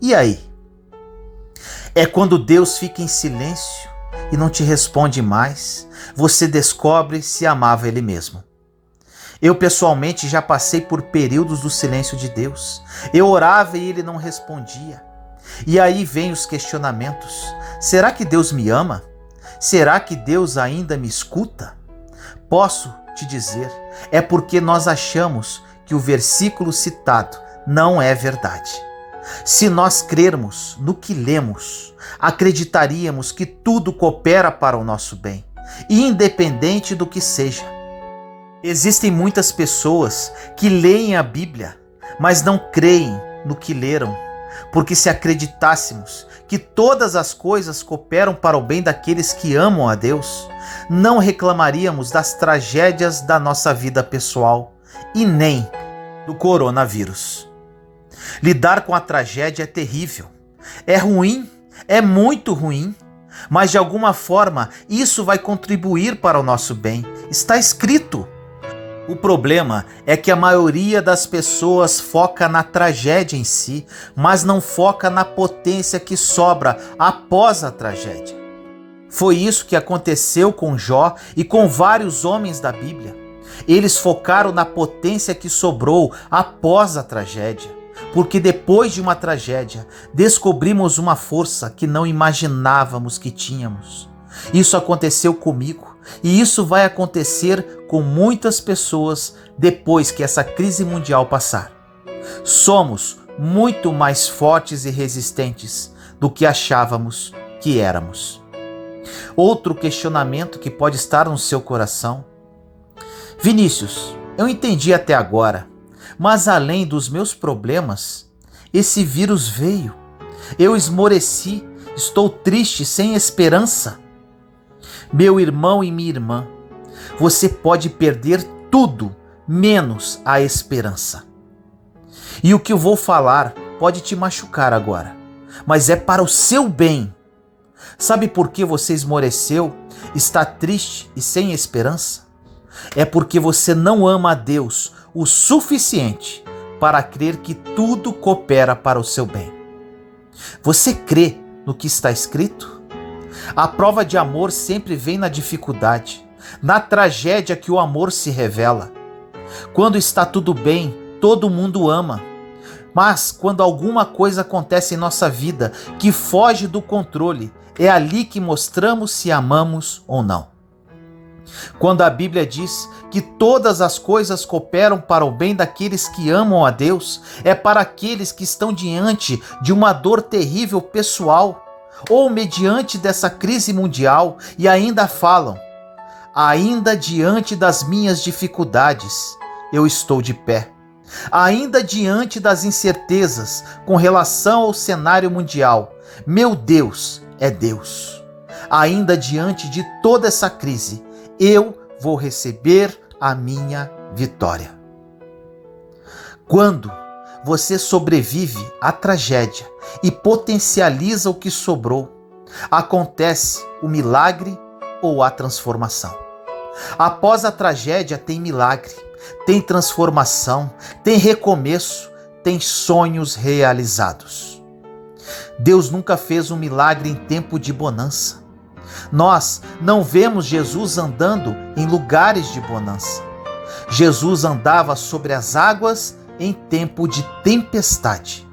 E aí? É quando Deus fica em silêncio e não te responde mais, você descobre se amava Ele mesmo. Eu pessoalmente já passei por períodos do silêncio de Deus. Eu orava e Ele não respondia. E aí vem os questionamentos. Será que Deus me ama? Será que Deus ainda me escuta? Posso te dizer, é porque nós achamos que o versículo citado não é verdade. Se nós crermos no que lemos, acreditaríamos que tudo coopera para o nosso bem, independente do que seja. Existem muitas pessoas que leem a Bíblia, mas não creem no que leram, porque se acreditássemos que todas as coisas cooperam para o bem daqueles que amam a Deus, não reclamaríamos das tragédias da nossa vida pessoal e nem do coronavírus. Lidar com a tragédia é terrível, é ruim, é muito ruim, mas de alguma forma isso vai contribuir para o nosso bem. Está escrito. O problema é que a maioria das pessoas foca na tragédia em si, mas não foca na potência que sobra após a tragédia. Foi isso que aconteceu com Jó e com vários homens da Bíblia. Eles focaram na potência que sobrou após a tragédia, porque depois de uma tragédia, descobrimos uma força que não imaginávamos que tínhamos. Isso aconteceu comigo. E isso vai acontecer com muitas pessoas depois que essa crise mundial passar. Somos muito mais fortes e resistentes do que achávamos que éramos. Outro questionamento que pode estar no seu coração. Vinícius, eu entendi até agora, mas além dos meus problemas, esse vírus veio. Eu esmoreci, estou triste, sem esperança. Meu irmão e minha irmã, você pode perder tudo menos a esperança. E o que eu vou falar pode te machucar agora, mas é para o seu bem. Sabe por que você esmoreceu, está triste e sem esperança? É porque você não ama a Deus o suficiente para crer que tudo coopera para o seu bem. Você crê no que está escrito? A prova de amor sempre vem na dificuldade, na tragédia que o amor se revela. Quando está tudo bem, todo mundo ama. Mas quando alguma coisa acontece em nossa vida que foge do controle, é ali que mostramos se amamos ou não. Quando a Bíblia diz que todas as coisas cooperam para o bem daqueles que amam a Deus, é para aqueles que estão diante de uma dor terrível pessoal, ou mediante dessa crise mundial, e ainda falam: ainda diante das minhas dificuldades, eu estou de pé. Ainda diante das incertezas com relação ao cenário mundial, meu Deus é Deus. Ainda diante de toda essa crise, eu vou receber a minha vitória. Quando você sobrevive à tragédia e potencializa o que sobrou, acontece o milagre ou a transformação. Após a tragédia tem milagre, tem transformação, tem recomeço, tem sonhos realizados. Deus nunca fez um milagre em tempo de bonança. Nós não vemos Jesus andando em lugares de bonança. Jesus andava sobre as águas em tempo de tempestade.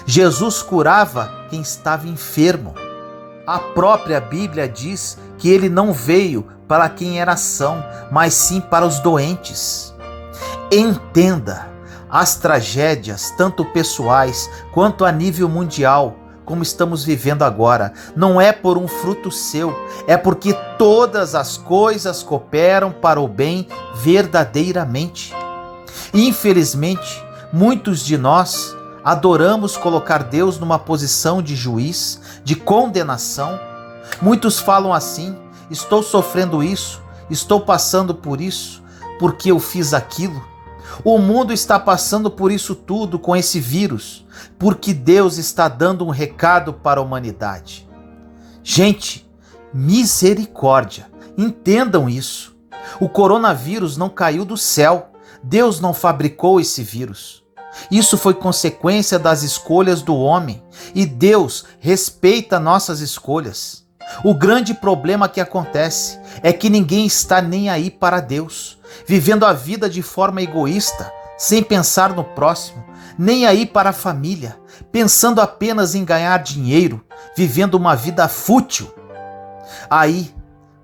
Jesus curava quem estava enfermo. A própria Bíblia diz que ele não veio para quem era são, mas sim para os doentes. Entenda, as tragédias, tanto pessoais quanto a nível mundial, como estamos vivendo agora, não é por um fruto seu, é porque todas as coisas cooperam para o bem verdadeiramente. Infelizmente, muitos de nós adoramos colocar Deus numa posição de juiz, de condenação. Muitos falam assim: estou sofrendo isso, estou passando por isso, porque eu fiz aquilo. O mundo está passando por isso tudo com esse vírus, porque Deus está dando um recado para a humanidade. Gente, misericórdia, entendam isso. O coronavírus não caiu do céu, Deus não fabricou esse vírus. Isso foi consequência das escolhas do homem, e Deus respeita nossas escolhas. O grande problema que acontece é que ninguém está nem aí para Deus, vivendo a vida de forma egoísta, sem pensar no próximo, nem aí para a família, pensando apenas em ganhar dinheiro, vivendo uma vida fútil. Aí,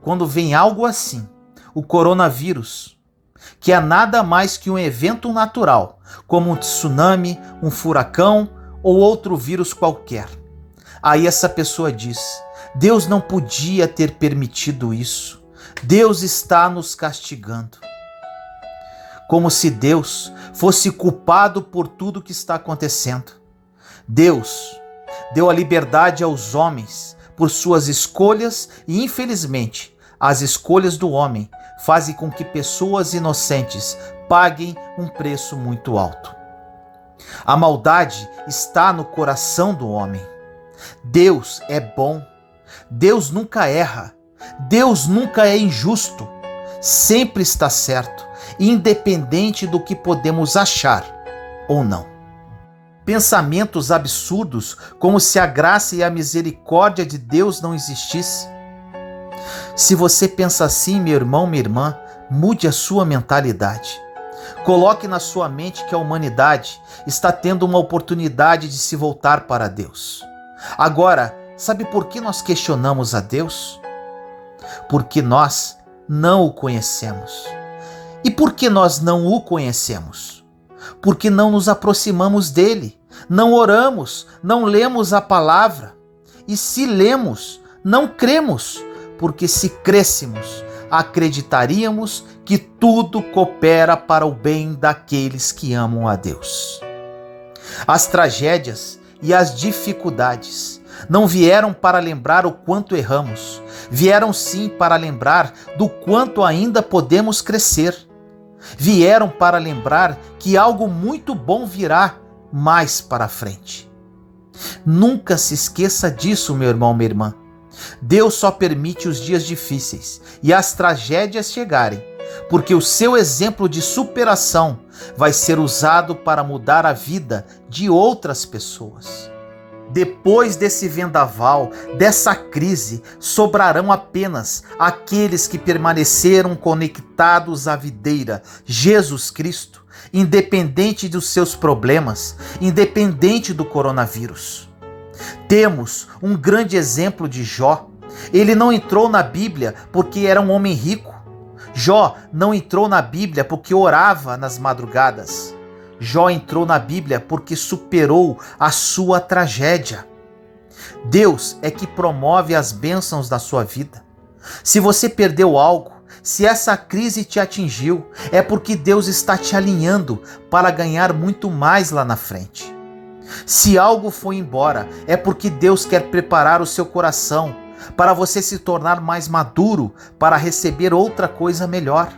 quando vem algo assim, o coronavírus, que é nada mais que um evento natural, como um tsunami, um furacão ou outro vírus qualquer, aí essa pessoa diz: Deus não podia ter permitido isso. Deus está nos castigando. Como se Deus fosse culpado por tudo que está acontecendo. Deus deu a liberdade aos homens por suas escolhas e, infelizmente, as escolhas do homem fazem com que pessoas inocentes paguem um preço muito alto. A maldade está no coração do homem. Deus é bom. Deus nunca erra, Deus nunca é injusto, sempre está certo, independente do que podemos achar ou não. Pensamentos absurdos, como se a graça e a misericórdia de Deus não existissem. Se você pensa assim, meu irmão, minha irmã, mude a sua mentalidade. Coloque na sua mente que a humanidade está tendo uma oportunidade de se voltar para Deus. Agora, sabe por que nós questionamos a Deus? Porque nós não o conhecemos. E por que nós não o conhecemos? Porque não nos aproximamos dele, não oramos, não lemos a palavra. E se lemos, não cremos, porque se crêssemos, acreditaríamos que tudo coopera para o bem daqueles que amam a Deus. As tragédias e as dificuldades não vieram para lembrar o quanto erramos, vieram sim para lembrar do quanto ainda podemos crescer. Vieram para lembrar que algo muito bom virá mais para frente. Nunca se esqueça disso, meu irmão, minha irmã. Deus só permite os dias difíceis e as tragédias chegarem, porque o seu exemplo de superação vai ser usado para mudar a vida de outras pessoas. Depois desse vendaval, dessa crise, sobrarão apenas aqueles que permaneceram conectados à videira, Jesus Cristo, independente dos seus problemas, independente do coronavírus. Temos um grande exemplo de Jó. Ele não entrou na Bíblia porque era um homem rico. Jó não entrou na Bíblia porque orava nas madrugadas. Jó entrou na Bíblia porque superou a sua tragédia. Deus é que promove as bênçãos da sua vida. Se você perdeu algo, se essa crise te atingiu, é porque Deus está te alinhando para ganhar muito mais lá na frente. Se algo foi embora, é porque Deus quer preparar o seu coração para você se tornar mais maduro para receber outra coisa melhor.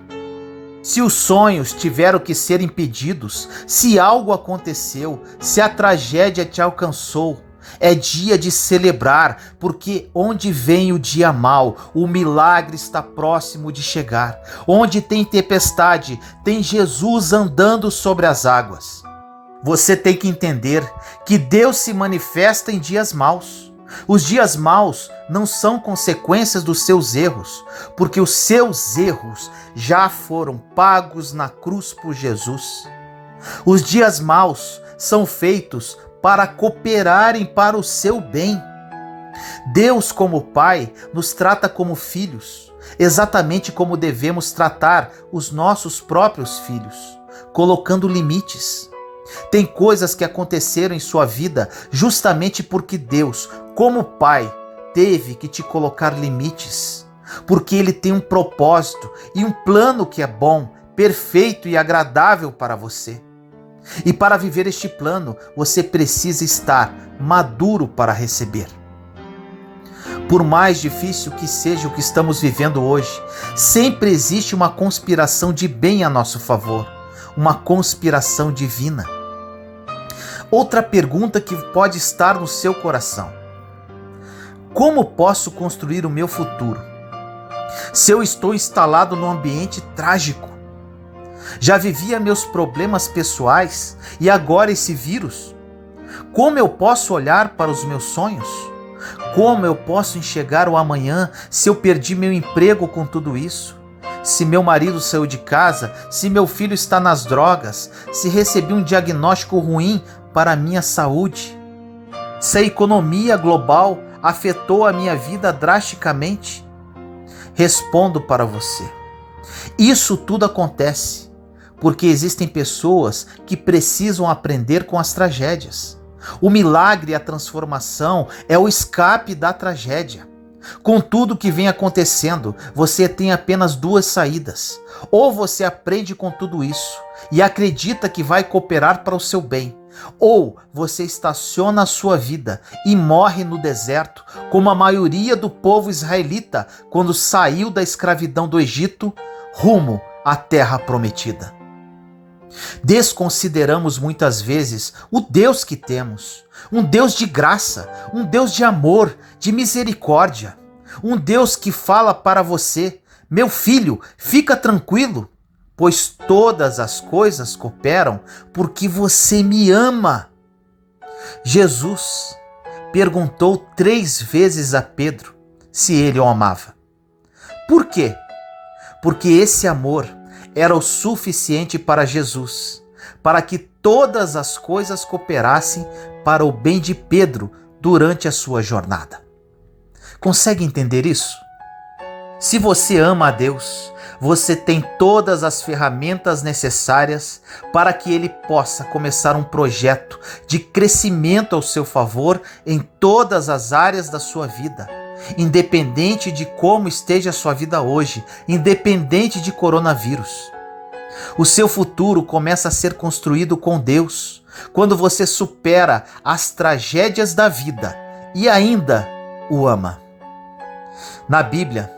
Se os sonhos tiveram que ser impedidos, se algo aconteceu, se a tragédia te alcançou, é dia de celebrar, porque onde vem o dia mau, o milagre está próximo de chegar. Onde tem tempestade, tem Jesus andando sobre as águas. Você tem que entender que Deus se manifesta em dias maus. Os dias maus não são consequências dos seus erros, porque os seus erros já foram pagos na cruz por Jesus. Os dias maus são feitos para cooperarem para o seu bem. Deus, como Pai, nos trata como filhos, exatamente como devemos tratar os nossos próprios filhos, colocando limites. Tem coisas que aconteceram em sua vida justamente porque Deus, como Pai, teve que te colocar limites, porque Ele tem um propósito e um plano que é bom, perfeito e agradável para você. E para viver este plano, você precisa estar maduro para receber. Por mais difícil que seja o que estamos vivendo hoje, sempre existe uma conspiração de bem a nosso favor, uma conspiração divina. Outra pergunta que pode estar no seu coração: como posso construir o meu futuro se eu estou instalado num ambiente trágico? Já vivia meus problemas pessoais e agora esse vírus? Como eu posso olhar para os meus sonhos? Como eu posso enxergar o amanhã se eu perdi meu emprego com tudo isso? Se meu marido saiu de casa, se meu filho está nas drogas, se recebi um diagnóstico ruim para a minha saúde? Se a economia global afetou a minha vida drasticamente? Respondo para você: isso tudo acontece porque existem pessoas que precisam aprender com as tragédias. O milagre e a transformação é o escape da tragédia. Com tudo que vem acontecendo, você tem apenas duas saídas. Ou você aprende com tudo isso e acredita que vai cooperar para o seu bem, ou você estaciona a sua vida e morre no deserto, como a maioria do povo israelita quando saiu da escravidão do Egito rumo à terra prometida. Desconsideramos muitas vezes o Deus que temos, um Deus de graça, um Deus de amor, de misericórdia, um Deus que fala para você: meu filho, fica tranquilo, pois todas as coisas cooperam porque você me ama. Jesus perguntou 3 vezes a Pedro se ele o amava. Por quê? Porque esse amor era o suficiente para Jesus, para que todas as coisas cooperassem para o bem de Pedro durante a sua jornada. Consegue entender isso? Se você ama a Deus, você tem todas as ferramentas necessárias para que Ele possa começar um projeto de crescimento ao seu favor em todas as áreas da sua vida. Independente de como esteja a sua vida hoje, independente de coronavírus. O seu futuro começa a ser construído com Deus, quando você supera as tragédias da vida e ainda o ama. Na Bíblia,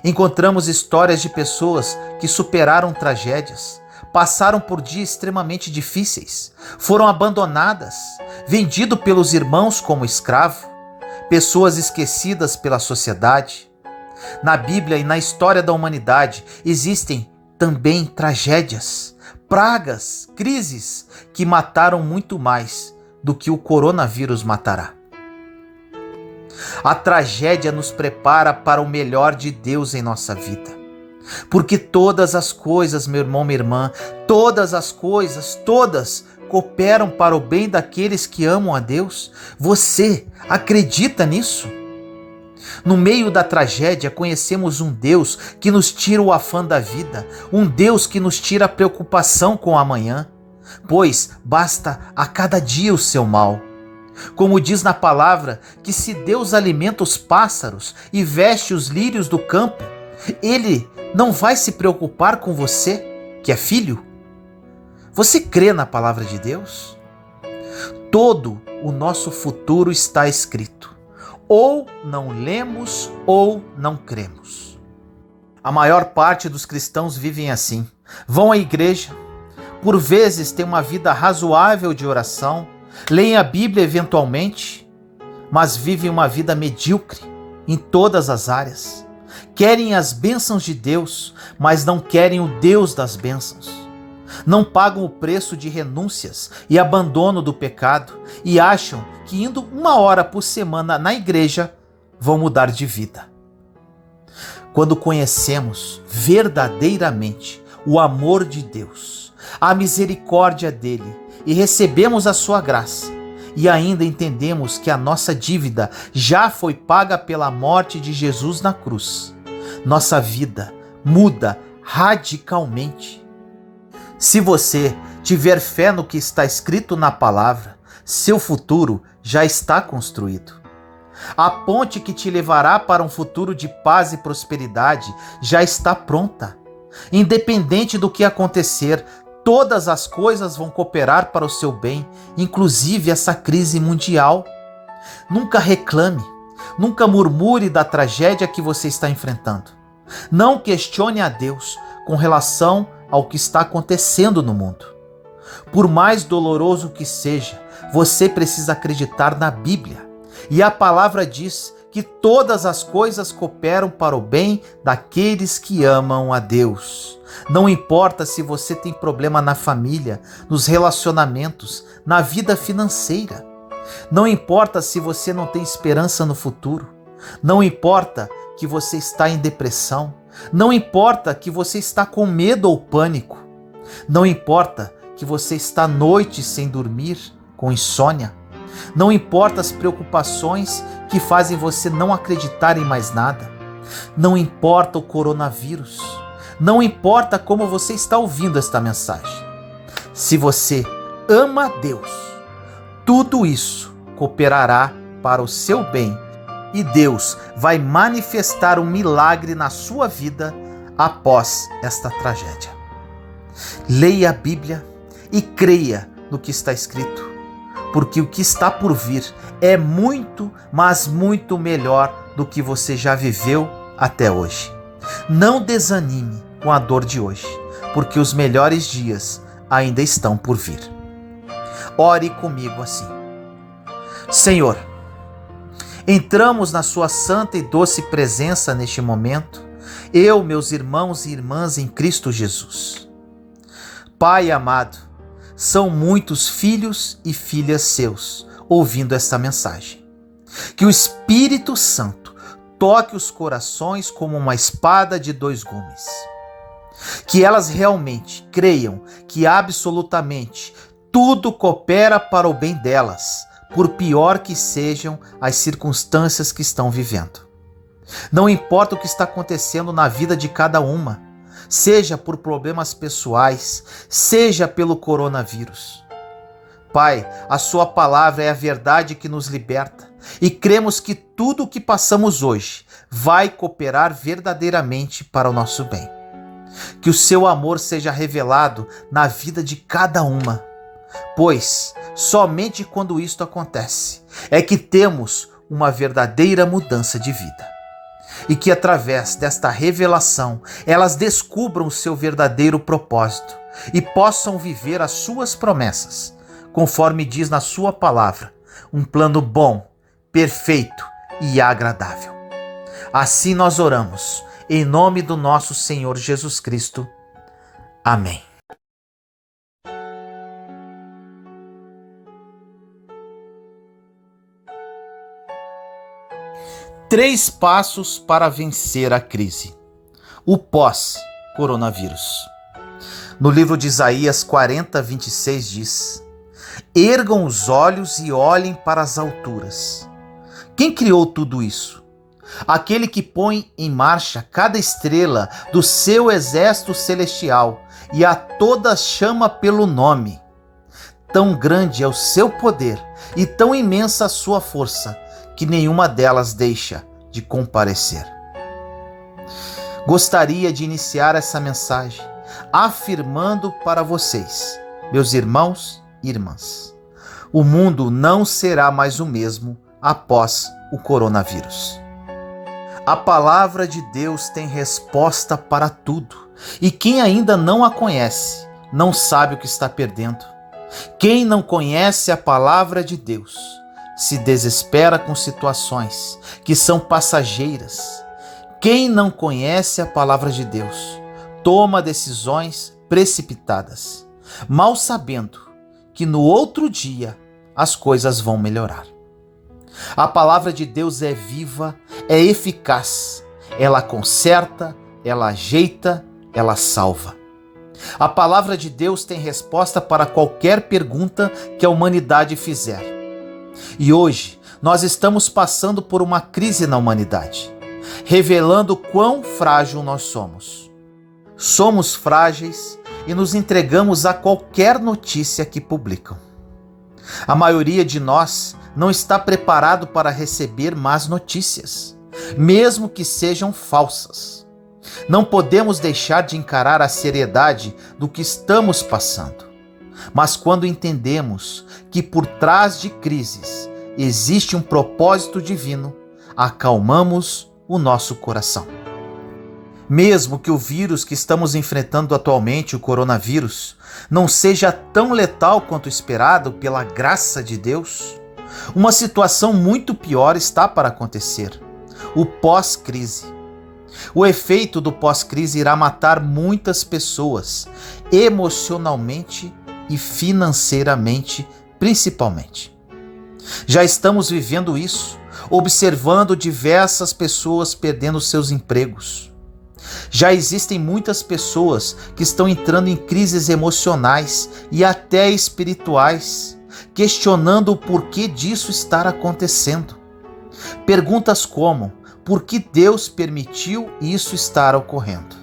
encontramos histórias de pessoas que superaram tragédias, passaram por dias extremamente difíceis, foram abandonadas, vendidos pelos irmãos como escravo, pessoas esquecidas pela sociedade. Na Bíblia e na história da humanidade existem também tragédias, pragas, crises que mataram muito mais do que o coronavírus matará. A tragédia nos prepara para o melhor de Deus em nossa vida. Porque todas as coisas, meu irmão, minha irmã, todas as coisas, todas cooperam para o bem daqueles que amam a Deus. Você acredita nisso? No meio da tragédia, conhecemos um Deus que nos tira o afã da vida, um Deus que nos tira a preocupação com o amanhã, pois basta a cada dia o seu mal. Como diz na palavra, que se Deus alimenta os pássaros e veste os lírios do campo, Ele não vai se preocupar com você, que é filho? Você crê na palavra de Deus? Todo o nosso futuro está escrito. Ou não lemos ou não cremos. A maior parte dos cristãos vivem assim. Vão à igreja, por vezes têm uma vida razoável de oração, leem a Bíblia eventualmente, mas vivem uma vida medíocre em todas as áreas. Querem as bênçãos de Deus, mas não querem o Deus das bênçãos. Não pagam o preço de renúncias e abandono do pecado e acham que indo 1 hora por semana na igreja vão mudar de vida. Quando conhecemos verdadeiramente o amor de Deus, a misericórdia dele e recebemos a sua graça, e ainda entendemos que a nossa dívida já foi paga pela morte de Jesus na cruz, nossa vida muda radicalmente. Se você tiver fé no que está escrito na palavra, seu futuro já está construído. A ponte que te levará para um futuro de paz e prosperidade já está pronta. Independente do que acontecer, todas as coisas vão cooperar para o seu bem, inclusive essa crise mundial. Nunca reclame, nunca murmure da tragédia que você está enfrentando. Não questione a Deus com relação ao que está acontecendo no mundo. Por mais doloroso que seja, você precisa acreditar na Bíblia. E a palavra diz que todas as coisas cooperam para o bem daqueles que amam a Deus. Não importa se você tem problema na família, nos relacionamentos, na vida financeira. Não importa se você não tem esperança no futuro. Não importa que você está em depressão. Não importa que você está com medo ou pânico. Não importa que você está noites sem dormir, com insônia. Não importa as preocupações que fazem você não acreditar em mais nada. Não importa o coronavírus. Não importa como você está ouvindo esta mensagem. Se você ama a Deus, tudo isso cooperará para o seu bem e Deus vai manifestar um milagre na sua vida após esta tragédia. Leia a Bíblia e creia no que está escrito, porque o que está por vir é muito, mas muito melhor do que você já viveu até hoje. Não desanime com a dor de hoje, porque os melhores dias ainda estão por vir. Ore comigo assim. Senhor, entramos na sua santa e doce presença neste momento, eu, meus irmãos e irmãs em Cristo Jesus. Pai amado, são muitos filhos e filhas seus ouvindo esta mensagem. Que o Espírito Santo toque os corações como uma espada de 2 gumes. Que elas realmente creiam que absolutamente tudo coopera para o bem delas, por pior que sejam as circunstâncias que estão vivendo. Não importa o que está acontecendo na vida de cada uma, seja por problemas pessoais, seja pelo coronavírus. Pai, a sua palavra é a verdade que nos liberta e cremos que tudo o que passamos hoje vai cooperar verdadeiramente para o nosso bem. Que o seu amor seja revelado na vida de cada uma, pois somente quando isto acontece é que temos uma verdadeira mudança de vida. E que através desta revelação elas descubram o seu verdadeiro propósito e possam viver as suas promessas, conforme diz na sua palavra, um plano bom, perfeito e agradável. Assim nós oramos, em nome do nosso Senhor Jesus Cristo. Amém. Três passos para vencer a crise. O pós-coronavírus. No livro de Isaías 40:26 diz: Ergam os olhos e olhem para as alturas. Quem criou tudo isso? aquele que põe em marcha cada estrela do seu exército celestial e a todas chama pelo nome. Tão grande é o seu poder e tão imensa a sua força, que nenhuma delas deixa de comparecer. Gostaria de iniciar essa mensagem afirmando para vocês, meus irmãos e irmãs, o mundo não será mais o mesmo após o coronavírus. A palavra de Deus tem resposta para tudo, e quem ainda não a conhece, não sabe o que está perdendo. Quem não conhece a palavra de Deus, se desespera com situações que são passageiras. Quem não conhece a palavra de Deus, toma decisões precipitadas, mal sabendo que no outro dia as coisas vão melhorar. A palavra de Deus é viva, é eficaz, ela conserta, ela ajeita, ela salva. A palavra de Deus tem resposta para qualquer pergunta que a humanidade fizer. E hoje nós estamos passando por uma crise na humanidade, revelando quão frágil nós somos. Somos frágeis e nos entregamos a qualquer notícia que publicam. A maioria de nós não está preparado para receber más notícias, mesmo que sejam falsas. Não podemos deixar de encarar a seriedade do que estamos passando. Mas quando entendemos que por trás de crises existe um propósito divino, acalmamos o nosso coração. Mesmo que o vírus que estamos enfrentando atualmente, o coronavírus, não seja tão letal quanto esperado pela graça de Deus, uma situação muito pior está para acontecer: o pós-crise. O efeito do pós-crise irá matar muitas pessoas, emocionalmente e financeiramente, principalmente. Já estamos vivendo isso, observando diversas pessoas perdendo seus empregos. Já existem muitas pessoas que estão entrando em crises emocionais e até espirituais, questionando o porquê disso estar acontecendo. Perguntas como: por que Deus permitiu isso estar ocorrendo?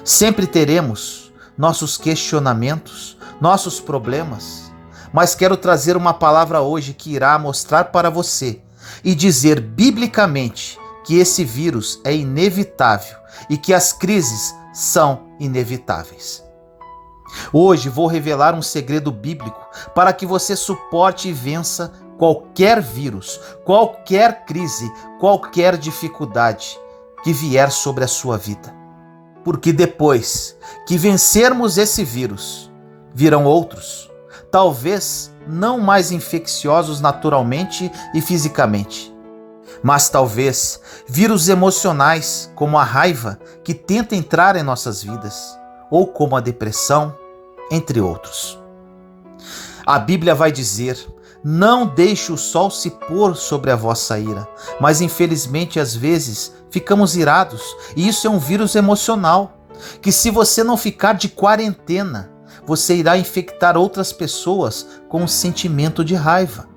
Sempre teremos nossos questionamentos, nossos problemas, mas quero trazer uma palavra hoje que irá mostrar para você e dizer biblicamente que esse vírus é inevitável e que as crises são inevitáveis. Hoje vou revelar um segredo bíblico para que você suporte e vença qualquer vírus, qualquer crise, qualquer dificuldade que vier sobre a sua vida. Porque depois que vencermos esse vírus, virão outros, talvez não mais infecciosos naturalmente e fisicamente, mas talvez vírus emocionais, como a raiva, que tenta entrar em nossas vidas, ou como a depressão, entre outros. A Bíblia vai dizer: não deixe o sol se pôr sobre a vossa ira, mas infelizmente às vezes ficamos irados, e isso é um vírus emocional, que se você não ficar de quarentena, você irá infectar outras pessoas com um sentimento de raiva.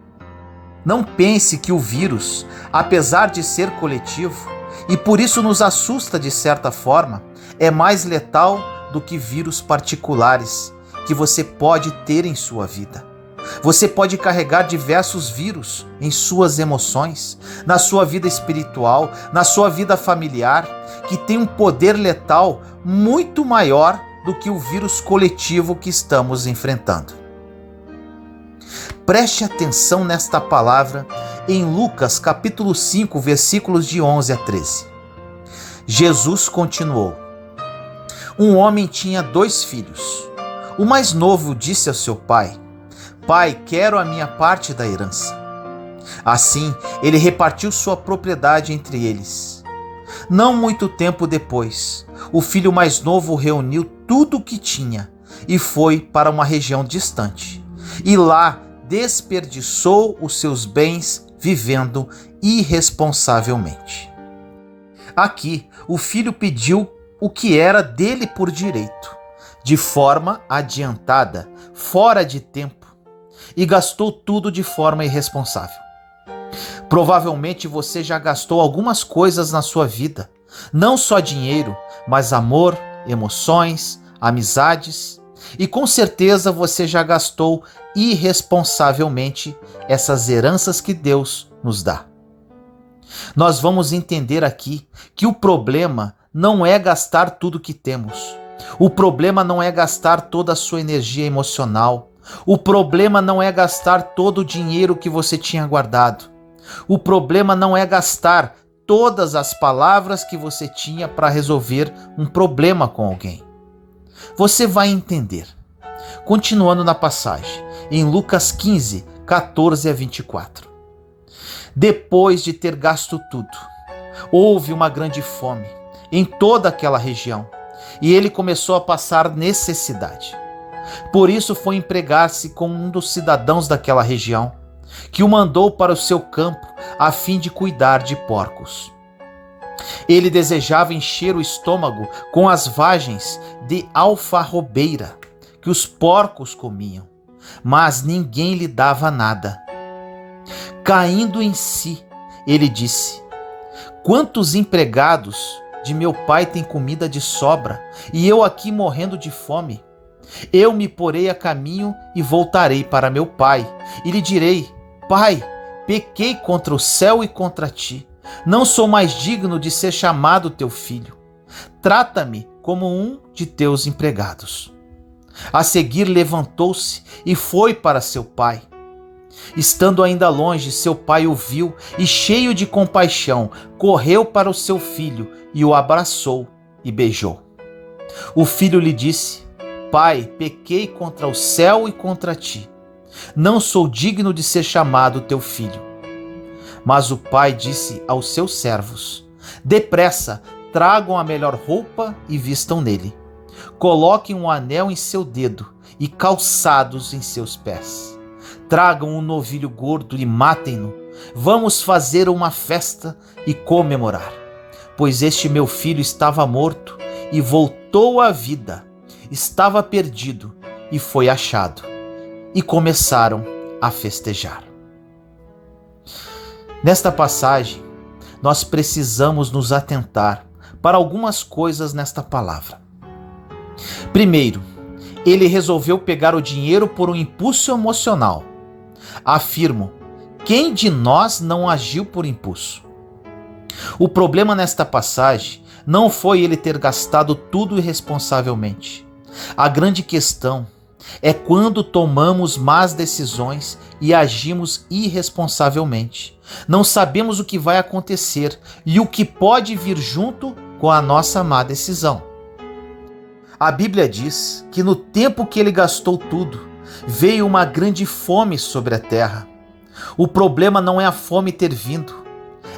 Não pense que o vírus, apesar de ser coletivo, e por isso nos assusta de certa forma, é mais letal do que vírus particulares que você pode ter em sua vida. Você pode carregar diversos vírus em suas emoções, na sua vida espiritual, na sua vida familiar, que tem um poder letal muito maior do que o vírus coletivo que estamos enfrentando. Preste atenção nesta palavra em Lucas capítulo 5, versículos de 11 a 13. Jesus continuou: um homem tinha 2 filhos. O mais novo disse ao seu pai: Pai, quero a minha parte da herança. Assim, ele repartiu sua propriedade entre eles. Não muito tempo depois, o filho mais novo reuniu tudo o que tinha e foi para uma região distante. E lá desperdiçou os seus bens vivendo irresponsavelmente. Aqui, o filho pediu o que era dele por direito, de forma adiantada, fora de tempo, e gastou tudo de forma irresponsável. Provavelmente você já gastou algumas coisas na sua vida, não só dinheiro, mas amor, emoções, amizades, e com certeza você já gastou irresponsavelmente essas heranças que Deus nos dá. Nós vamos entender aqui que o problema não é gastar tudo que temos. O problema não é gastar toda a sua energia emocional. O problema não é gastar todo o dinheiro que você tinha guardado. O problema não é gastar todas as palavras que você tinha para resolver um problema com alguém. Você vai entender. Continuando na passagem, em Lucas 15, 14 a 24. Depois de ter gasto tudo, houve uma grande fome em toda aquela região e ele começou a passar necessidade. Por isso foi empregar-se com um dos cidadãos daquela região, que o mandou para o seu campo a fim de cuidar de porcos. Ele desejava encher o estômago com as vagens de alfarrobeira que os porcos comiam, mas ninguém lhe dava nada. Caindo em si, ele disse: quantos empregados de meu pai têm comida de sobra e eu aqui morrendo de fome? Eu me porei a caminho e voltarei para meu pai e lhe direi: Pai, pequei contra o céu e contra ti. Não sou mais digno de ser chamado teu filho. Trata-me como um de teus empregados. A seguir levantou-se e foi para seu pai. Estando ainda longe, seu pai o viu e, cheio de compaixão, correu para o seu filho e o abraçou e beijou. O filho lhe disse: Pai, pequei contra o céu e contra ti. Não sou digno de ser chamado teu filho. Mas o pai disse aos seus servos: depressa, tragam a melhor roupa e vistam nele. Coloquem um anel em seu dedo e calçados em seus pés. Tragam um novilho gordo e matem-no. Vamos fazer uma festa e comemorar. Pois este meu filho estava morto e voltou à vida. Estava perdido e foi achado. E começaram a festejar. Nesta passagem, nós precisamos nos atentar para algumas coisas nesta palavra. Primeiro, ele resolveu pegar o dinheiro por um impulso emocional. Afirmo, quem de nós não agiu por impulso? O problema nesta passagem não foi ele ter gastado tudo irresponsavelmente. A grande questão é quando tomamos más decisões e agimos irresponsavelmente. Não sabemos o que vai acontecer e o que pode vir junto com a nossa má decisão. A Bíblia diz que no tempo que ele gastou tudo, veio uma grande fome sobre a terra. O problema não é a fome ter vindo,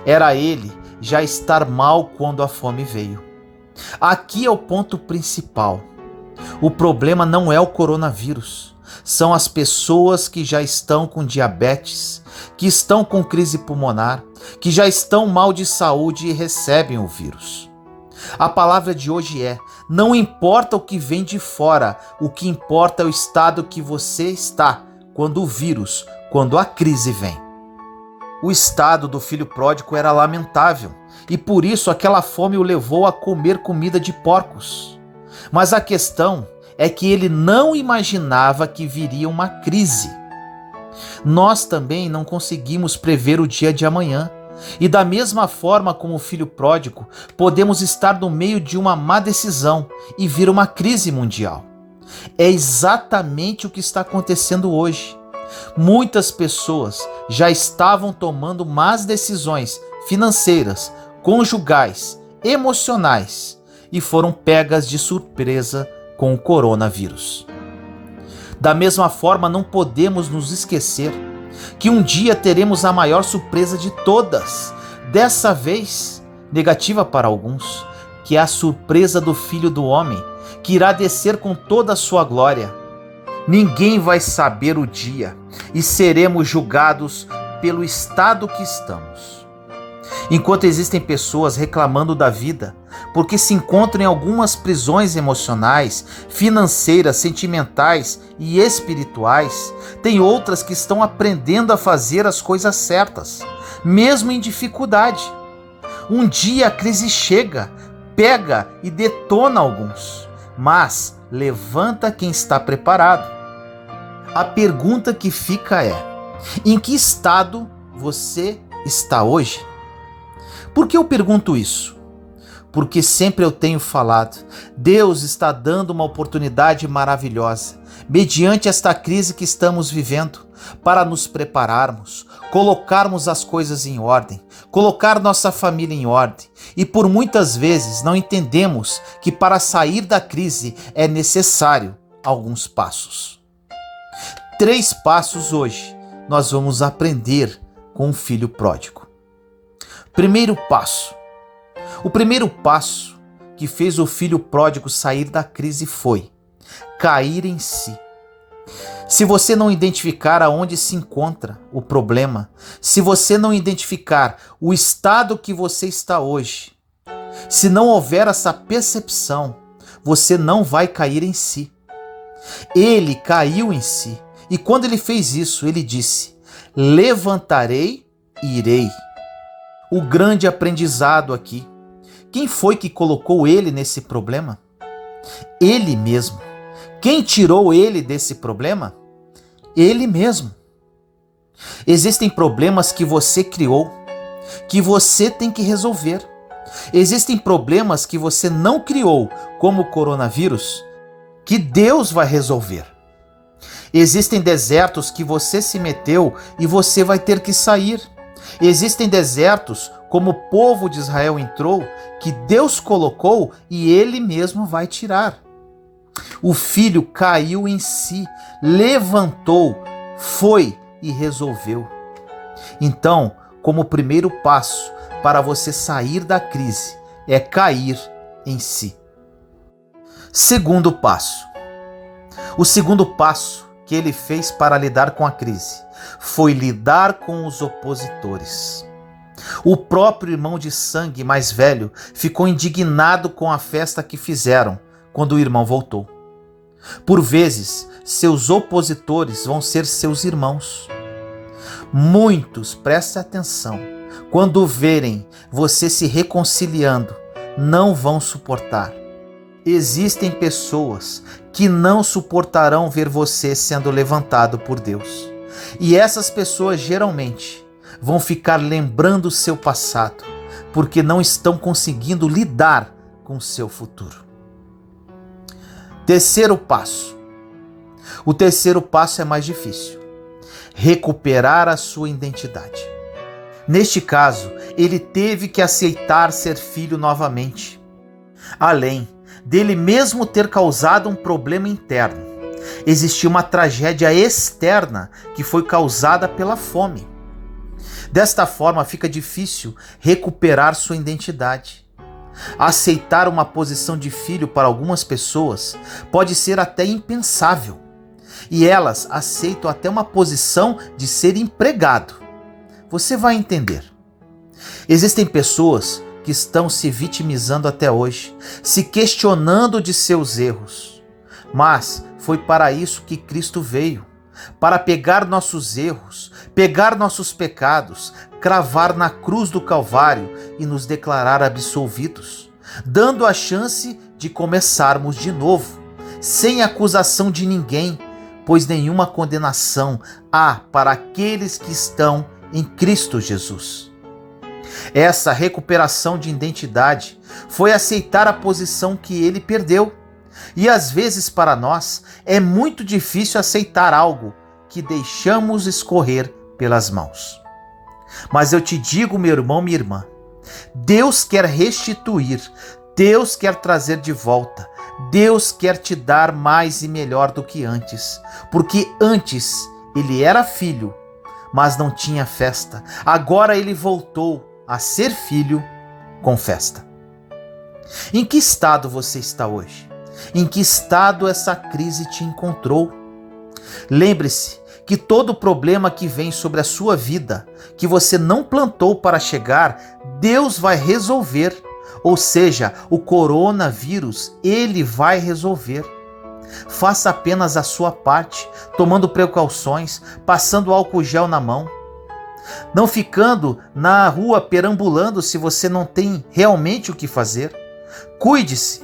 era ele já estar mal quando a fome veio. Aqui é o ponto principal. O problema não é o coronavírus, são as pessoas que já estão com diabetes, que estão com crise pulmonar, que já estão mal de saúde e recebem o vírus. A palavra de hoje é: não importa o que vem de fora, o que importa é o estado que você está quando o vírus, quando a crise vem. O estado do filho pródigo era lamentável e por isso aquela fome o levou a comer comida de porcos. Mas a questão é que ele não imaginava que viria uma crise. Nós também não conseguimos prever o dia de amanhã. E da mesma forma como o filho pródigo, podemos estar no meio de uma má decisão e vir uma crise mundial. É exatamente o que está acontecendo hoje. Muitas pessoas já estavam tomando más decisões financeiras, conjugais, emocionais e foram pegas de surpresa com o coronavírus. Da mesma forma, não podemos nos esquecer que um dia teremos a maior surpresa de todas, dessa vez negativa para alguns, que é a surpresa do Filho do Homem, que irá descer com toda a sua glória. Ninguém vai saber o dia e seremos julgados pelo estado que estamos. Enquanto existem pessoas reclamando da vida porque se encontram em algumas prisões emocionais, financeiras, sentimentais e espirituais, tem outras que estão aprendendo a fazer as coisas certas, mesmo em dificuldade. Um dia a crise chega, pega e detona alguns, mas levanta quem está preparado. A pergunta que fica é: em que estado você está hoje? Por que eu pergunto isso? Porque sempre eu tenho falado, Deus está dando uma oportunidade maravilhosa, mediante esta crise que estamos vivendo, para nos prepararmos, colocarmos as coisas em ordem, colocar nossa família em ordem. E por muitas vezes não entendemos que para sair da crise é necessário alguns passos. 3 passos hoje nós vamos aprender com o filho pródigo. Primeiro passo. O primeiro passo que fez o filho pródigo sair da crise foi cair em si. Se você não identificar aonde se encontra o problema, se você não identificar o estado que você está hoje, se não houver essa percepção, você não vai cair em si. Ele caiu em si, e quando ele fez isso, ele disse: levantarei e irei. O grande aprendizado aqui. Quem foi que colocou ele nesse problema? Ele mesmo. Quem tirou ele desse problema? Ele mesmo. Existem problemas que você criou, que você tem que resolver. Existem problemas que você não criou, como o coronavírus, que Deus vai resolver. Existem desertos que você se meteu e você vai ter que sair. Existem desertos, como o povo de Israel entrou, que Deus colocou e Ele mesmo vai tirar. O filho caiu em si, levantou, foi e resolveu. Então, como primeiro passo para você sair da crise, é cair em si. Segundo passo. O segundo passo que ele fez para lidar com a crise foi lidar com os opositores. O próprio irmão de sangue mais velho ficou indignado com a festa que fizeram quando o irmão voltou. Por vezes, seus opositores vão ser seus irmãos. Muitos, preste atenção, quando verem você se reconciliando, não vão suportar. Existem pessoas que não suportarão ver você sendo levantado por Deus. E essas pessoas geralmente vão ficar lembrando o seu passado, porque não estão conseguindo lidar com o seu futuro. Terceiro passo. O terceiro passo é mais difícil. Recuperar a sua identidade. Neste caso, ele teve que aceitar ser filho novamente. Além dele mesmo ter causado um problema interno, existia uma tragédia externa que foi causada pela fome. Desta forma, fica difícil recuperar sua identidade. Aceitar uma posição de filho para algumas pessoas pode ser até impensável. E elas aceitam até uma posição de ser empregado. Você vai entender. Existem pessoas que estão se vitimizando até hoje, se questionando de seus erros. Mas foi para isso que Cristo veio, para pegar nossos erros, pegar nossos pecados, cravar na cruz do Calvário e nos declarar absolvidos, dando a chance de começarmos de novo, sem acusação de ninguém, pois nenhuma condenação há para aqueles que estão em Cristo Jesus. Essa recuperação de identidade foi aceitar a posição que ele perdeu. E às vezes para nós é muito difícil aceitar algo que deixamos escorrer pelas mãos. Mas eu te digo, meu irmão, minha irmã, Deus quer restituir, Deus quer trazer de volta, Deus quer te dar mais e melhor do que antes, porque antes ele era filho, mas não tinha festa. Agora ele voltou a ser filho com festa. Em que estado você está hoje? Em que estado essa crise te encontrou? Lembre-se que todo problema que vem sobre a sua vida, que você não plantou para chegar, Deus vai resolver. Ou seja, o coronavírus, ele vai resolver. Faça apenas a sua parte, tomando precauções, passando álcool gel na mão. não ficando na rua perambulando se você não tem realmente o que fazer. Cuide-se,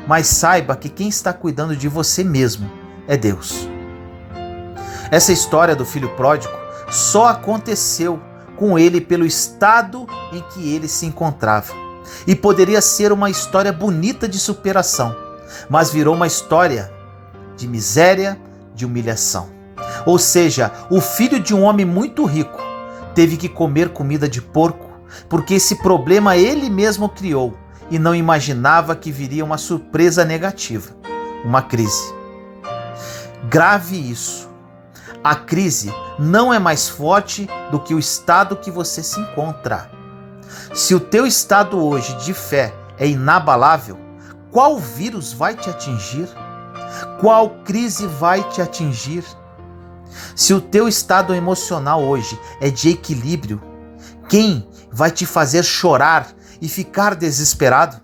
mas saiba que quem está cuidando de você mesmo é Deus. Essa história do filho pródigo só aconteceu com ele pelo estado em que ele se encontrava. E poderia ser uma história bonita de superação, mas virou uma história de miséria, de humilhação. Ou seja, o filho de um homem muito rico teve que comer comida de porco, porque esse problema ele mesmo criou e não imaginava que viria uma surpresa negativa, uma crise. Grave isso. A crise não é mais forte do que o estado que você se encontra. Se o teu estado hoje de fé é inabalável, qual vírus vai te atingir? Qual crise vai te atingir? Se o teu estado emocional hoje é de equilíbrio, quem vai te fazer chorar e ficar desesperado?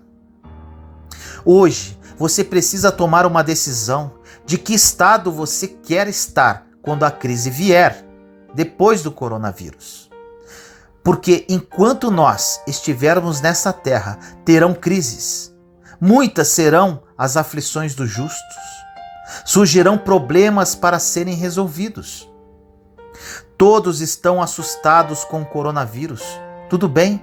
Hoje você precisa tomar uma decisão de que estado você quer estar quando a crise vier, depois do coronavírus. Porque enquanto nós estivermos nessa terra, terão crises. Muitas serão as aflições dos justos. Surgirão problemas para serem resolvidos. Todos estão assustados com o coronavírus. Tudo bem,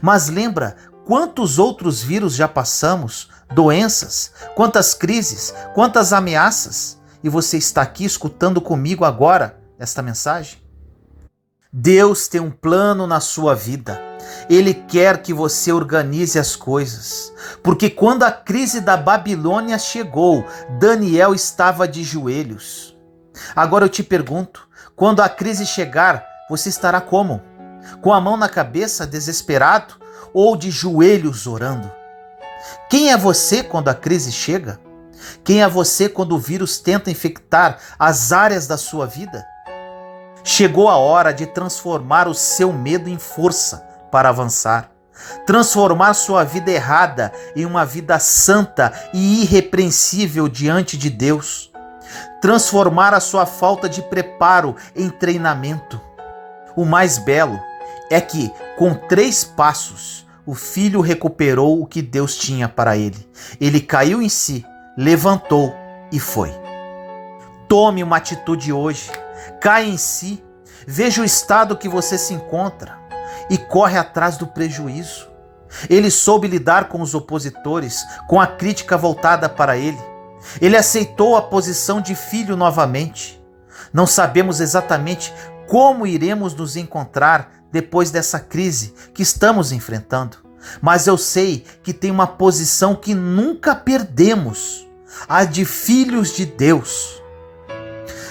mas lembra quantos outros vírus já passamos, doenças, quantas crises, quantas ameaças, e você está aqui escutando comigo agora esta mensagem? Deus tem um plano na sua vida. Ele quer que você organize as coisas. Porque quando a crise da Babilônia chegou, Daniel estava de joelhos. Agora eu te pergunto, quando a crise chegar, você estará como? Com a mão na cabeça, desesperado, ou de joelhos orando? Quem é você quando a crise chega? Quem é você quando o vírus tenta infectar as áreas da sua vida? Chegou a hora de transformar o seu medo em força para avançar. Transformar sua vida errada em uma vida santa e irrepreensível diante de Deus. Transformar a sua falta de preparo em treinamento. O mais belo é que, com 3 passos, o filho recuperou o que Deus tinha para ele. Ele caiu em si, levantou e foi. Tome uma atitude hoje. Caia em si, veja o estado que você se encontra e corre atrás do prejuízo. Ele soube lidar com os opositores, com a crítica voltada para ele. Ele aceitou a posição de filho novamente. Não sabemos exatamente como iremos nos encontrar depois dessa crise que estamos enfrentando, mas eu sei que tem uma posição que nunca perdemos, a de filhos de Deus.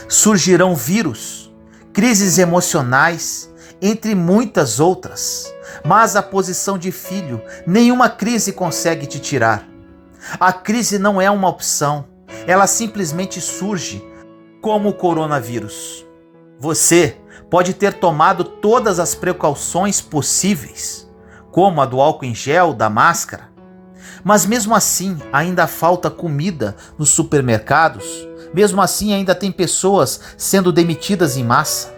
Surgirão vírus, crises emocionais, entre muitas outras, mas a posição de filho, nenhuma crise consegue te tirar. A crise não é uma opção, ela simplesmente surge como o coronavírus. Você pode ter tomado todas as precauções possíveis, como a do álcool em gel, da máscara, mas mesmo assim ainda falta comida nos supermercados. Mesmo assim, ainda tem pessoas sendo demitidas em massa.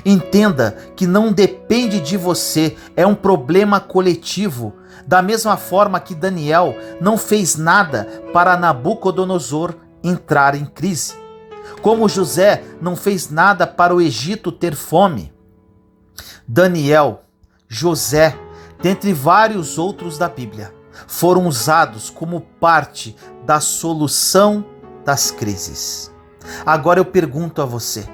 Entenda que não depende de você, é um problema coletivo. Da mesma forma que Daniel não fez nada para Nabucodonosor entrar em crise. Como José não fez nada para o Egito ter fome. Daniel, José, dentre vários outros da Bíblia, foram usados como parte da solução das crises. Agora eu pergunto a você,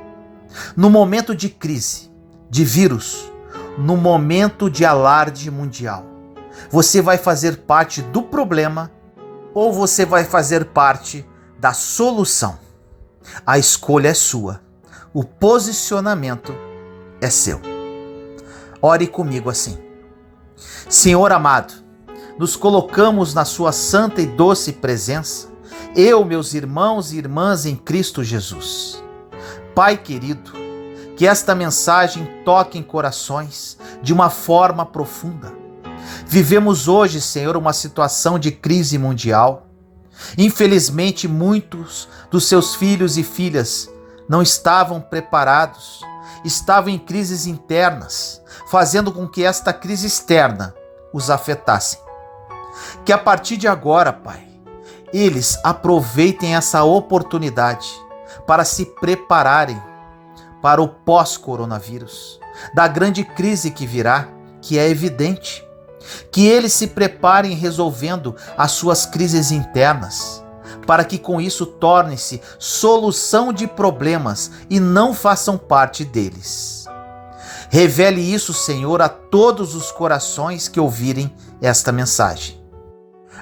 no momento de crise, de vírus, no momento de alarde mundial, você vai fazer parte do problema ou você vai fazer parte da solução? A escolha é sua, o posicionamento é seu. Ore comigo assim. Senhor amado, nos colocamos na sua santa e doce presença, eu, meus irmãos e irmãs em Cristo Jesus. Pai querido, que esta mensagem toque em corações de uma forma profunda. Vivemos hoje, Senhor, uma situação de crise mundial. Infelizmente, muitos dos seus filhos e filhas não estavam preparados, estavam em crises internas, fazendo com que esta crise externa os afetasse. Que a partir de agora, Pai, eles aproveitem essa oportunidade para se prepararem para o pós-coronavírus, da grande crise que virá, que é evidente. Que eles se preparem resolvendo as suas crises internas, para que com isso tornem-se solução de problemas e não façam parte deles. Revele isso, Senhor, a todos os corações que ouvirem esta mensagem.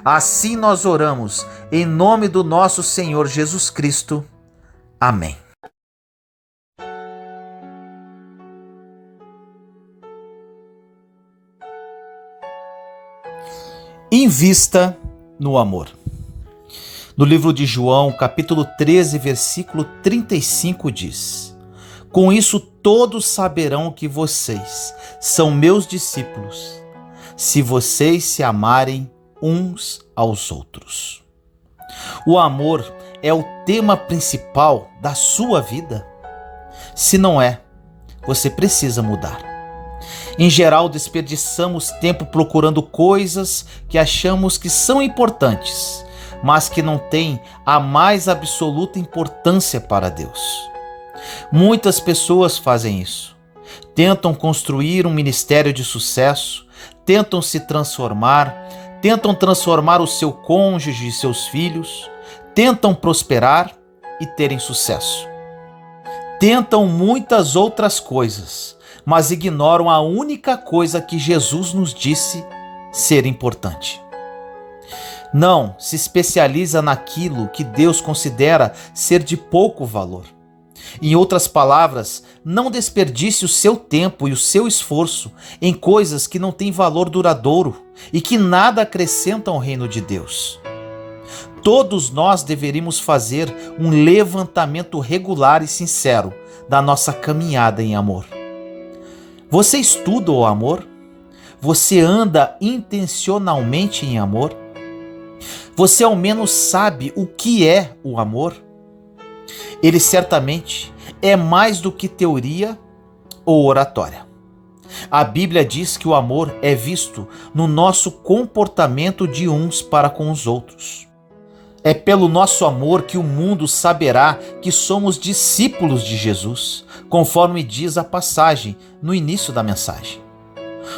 Assim nós oramos, em nome do nosso Senhor Jesus Cristo. Amém. Invista no amor. No livro de João, capítulo 13, versículo 35 diz: Com isso todos saberão que vocês são meus discípulos, se vocês se amarem uns aos outros. O amor é o tema principal da sua vida? Se não é, você precisa mudar. Em geral, desperdiçamos tempo procurando coisas que achamos que são importantes, mas que não têm a mais absoluta importância para Deus. Muitas pessoas fazem isso. Tentam construir um ministério de sucesso, tentam se transformar, tentam transformar o seu cônjuge e seus filhos, tentam prosperar e terem sucesso. Tentam muitas outras coisas, mas ignoram a única coisa que Jesus nos disse ser importante. Não se especializa naquilo que Deus considera ser de pouco valor. Em outras palavras, não desperdice o seu tempo e o seu esforço em coisas que não têm valor duradouro e que nada acrescentam ao reino de Deus. Todos nós deveríamos fazer um levantamento regular e sincero da nossa caminhada em amor. Você estuda o amor? Você anda intencionalmente em amor? Você ao menos sabe o que é o amor? Ele certamente é mais do que teoria ou oratória. A Bíblia diz que o amor é visto no nosso comportamento de uns para com os outros. É pelo nosso amor que o mundo saberá que somos discípulos de Jesus, conforme diz a passagem no início da mensagem.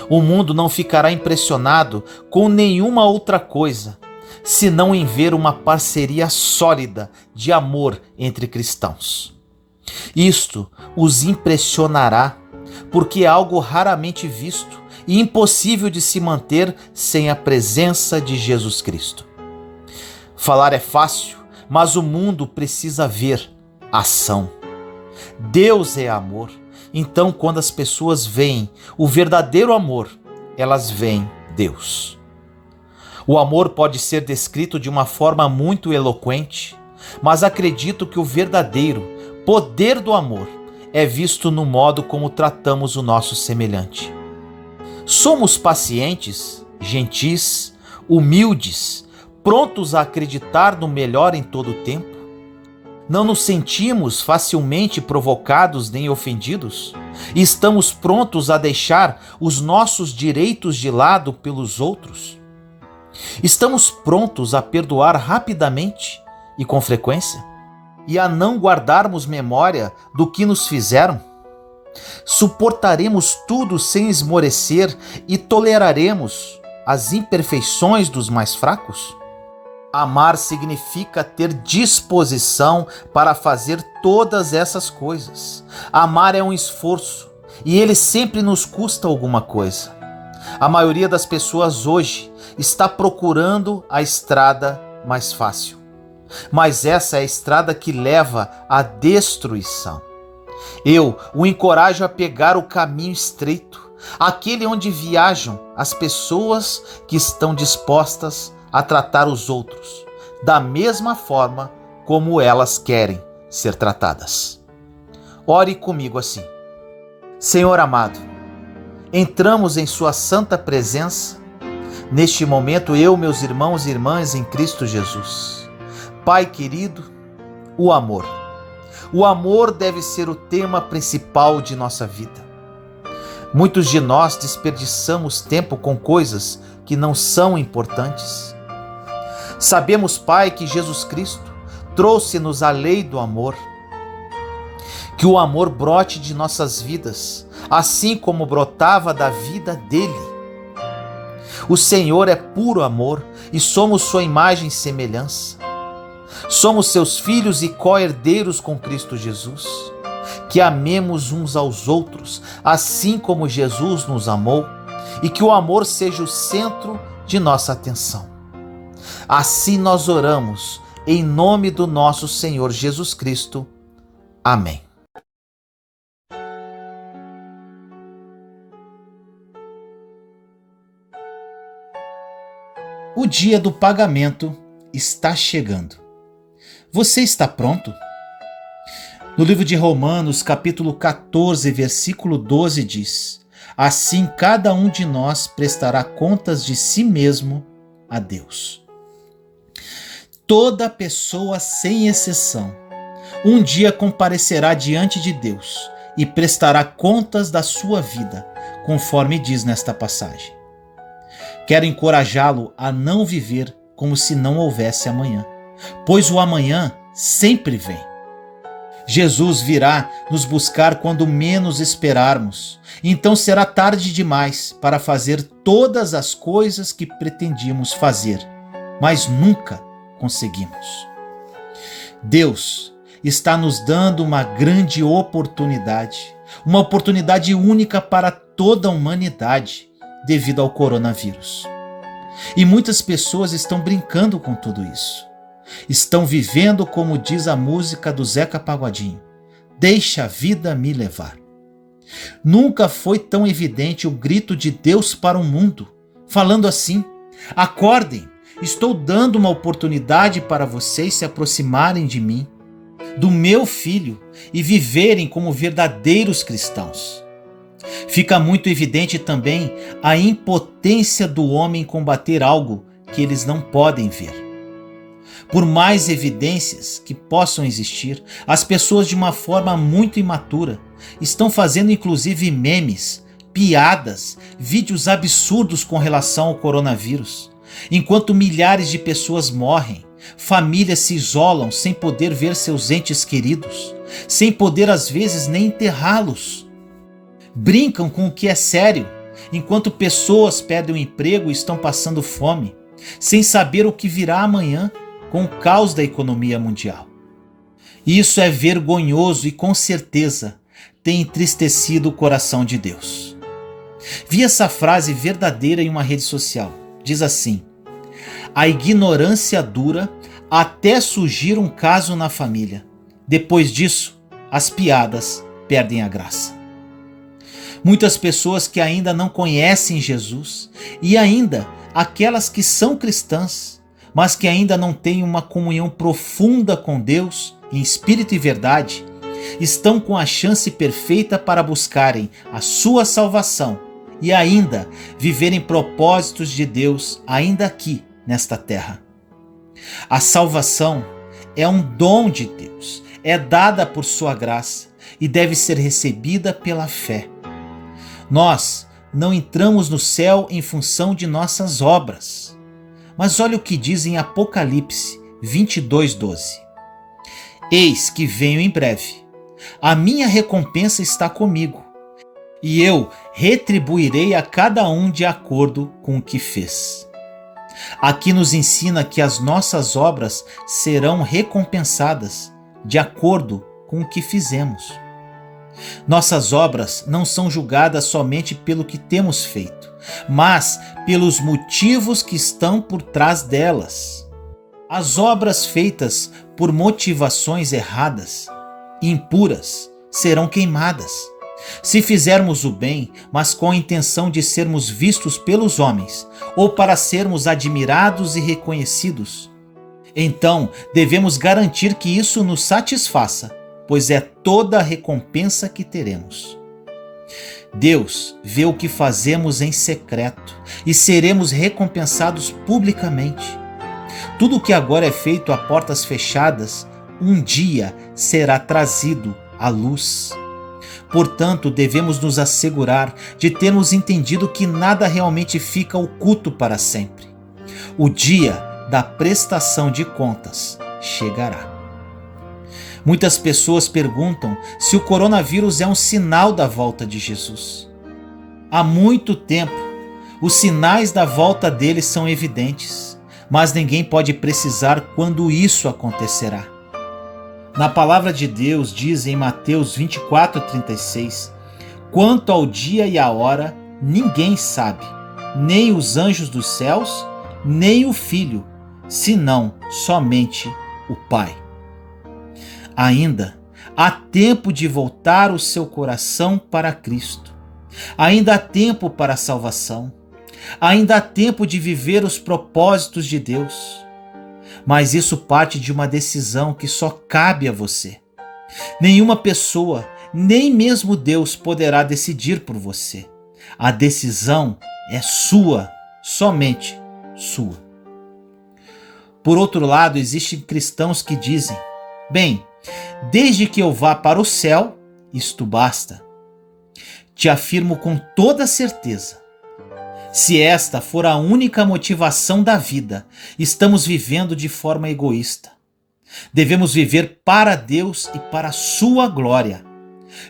O mundo não ficará impressionado com nenhuma outra coisa, senão em ver uma parceria sólida de amor entre cristãos. Isto os impressionará, porque é algo raramente visto e impossível de se manter sem a presença de Jesus Cristo. Falar é fácil, mas o mundo precisa ver ação. Deus é amor, então quando as pessoas veem o verdadeiro amor, elas veem Deus. O amor pode ser descrito de uma forma muito eloquente, mas acredito que o verdadeiro poder do amor é visto no modo como tratamos o nosso semelhante. Somos pacientes, gentis, humildes, prontos a acreditar no melhor em todo o tempo? Não nos sentimos facilmente provocados nem ofendidos? E estamos prontos a deixar os nossos direitos de lado pelos outros? Estamos prontos a perdoar rapidamente e com frequência? E a não guardarmos memória do que nos fizeram? Suportaremos tudo sem esmorecer e toleraremos as imperfeições dos mais fracos? Amar significa ter disposição para fazer todas essas coisas. Amar é um esforço e ele sempre nos custa alguma coisa. A maioria das pessoas hoje está procurando a estrada mais fácil, mas essa é a estrada que leva à destruição. Eu o encorajo a pegar o caminho estreito, aquele onde viajam as pessoas que estão dispostas a tratar os outros da mesma forma como elas querem ser tratadas. Ore comigo assim: Senhor amado, entramos em sua santa presença. Neste momento, eu, meus irmãos e irmãs em Cristo Jesus. Pai querido, o amor O amor deve ser o tema principal de nossa vida. Muitos de nós desperdiçamos tempo com coisas que não são importantes. Sabemos, Pai, que Jesus Cristo trouxe-nos a lei do amor. Que o amor brote de nossas vidas, assim como brotava da vida dele. O Senhor é puro amor e somos sua imagem e semelhança. Somos seus filhos e co-herdeiros com Cristo Jesus. Que amemos uns aos outros, assim como Jesus nos amou, e que o amor seja o centro de nossa atenção. Assim nós oramos, em nome do nosso Senhor Jesus Cristo. Amém. O dia do pagamento está chegando. Você está pronto? No livro de Romanos, capítulo 14, versículo 12 diz: assim cada um de nós prestará contas de si mesmo a Deus. Toda pessoa, sem exceção, um dia comparecerá diante de Deus e prestará contas da sua vida, conforme diz nesta passagem. Quero encorajá-lo a não viver como se não houvesse amanhã, pois o amanhã sempre vem. Jesus virá nos buscar quando menos esperarmos, então será tarde demais para fazer todas as coisas que pretendíamos fazer, mas nunca conseguimos. Deus está nos dando uma grande oportunidade, uma oportunidade única para toda a humanidade devido ao coronavírus. E muitas pessoas estão brincando com tudo isso. Estão vivendo como diz a música do Zeca Pagodinho: deixa a vida me levar. Nunca foi tão evidente o grito de Deus para o mundo, falando assim: acordem, estou dando uma oportunidade para vocês se aproximarem de mim, do meu Filho, e viverem como verdadeiros cristãos. Fica muito evidente também a impotência do homem em combater algo que eles não podem ver. Por mais evidências que possam existir, as pessoas de uma forma muito imatura estão fazendo inclusive memes, piadas, vídeos absurdos com relação ao coronavírus. Enquanto milhares de pessoas morrem, famílias se isolam sem poder ver seus entes queridos, sem poder às vezes nem enterrá-los. Brincam com o que é sério, enquanto pessoas perdem o emprego e estão passando fome, sem saber o que virá amanhã com o caos da economia mundial. Isso é vergonhoso e com certeza tem entristecido o coração de Deus. Vi essa frase verdadeira em uma rede social. Diz assim: a ignorância dura até surgir um caso na família. Depois disso, as piadas perdem a graça. Muitas pessoas que ainda não conhecem Jesus e ainda aquelas que são cristãs, mas que ainda não têm uma comunhão profunda com Deus, em espírito e verdade, estão com a chance perfeita para buscarem a sua salvação e ainda viverem propósitos de Deus ainda aqui nesta terra. A salvação é um dom de Deus, é dada por sua graça e deve ser recebida pela fé. Nós não entramos no céu em função de nossas obras. Mas olha o que diz em Apocalipse 22:12. Eis que venho em breve. A minha recompensa está comigo, e eu retribuirei a cada um de acordo com o que fez. Aqui nos ensina que as nossas obras serão recompensadas de acordo com o que fizemos. Nossas obras não são julgadas somente pelo que temos feito, mas pelos motivos que estão por trás delas. As obras feitas por motivações erradas, impuras, serão queimadas. Se fizermos o bem, mas com a intenção de sermos vistos pelos homens, ou para sermos admirados e reconhecidos, então devemos garantir que isso nos satisfaça, pois é toda a recompensa que teremos. Deus vê o que fazemos em secreto e seremos recompensados publicamente. Tudo o que agora é feito a portas fechadas um dia será trazido à luz. Portanto, devemos nos assegurar de termos entendido que nada realmente fica oculto para sempre. O dia da prestação de contas chegará. Muitas pessoas perguntam se o coronavírus é um sinal da volta de Jesus. Há muito tempo, os sinais da volta dele são evidentes, mas ninguém pode precisar quando isso acontecerá. Na palavra de Deus diz em Mateus 24:36, quanto ao dia e à hora, ninguém sabe, nem os anjos dos céus, nem o Filho, senão somente o Pai. Ainda há tempo de voltar o seu coração para Cristo. Ainda há tempo para a salvação. Ainda há tempo de viver os propósitos de Deus. Mas isso parte de uma decisão que só cabe a você. Nenhuma pessoa, nem mesmo Deus, poderá decidir por você. A decisão é sua, somente sua. Por outro lado, existem cristãos que dizem: bem, desde que eu vá para o céu, isto basta. Te afirmo com toda certeza, se esta for a única motivação da vida, estamos vivendo de forma egoísta. Devemos viver para Deus e para a sua glória.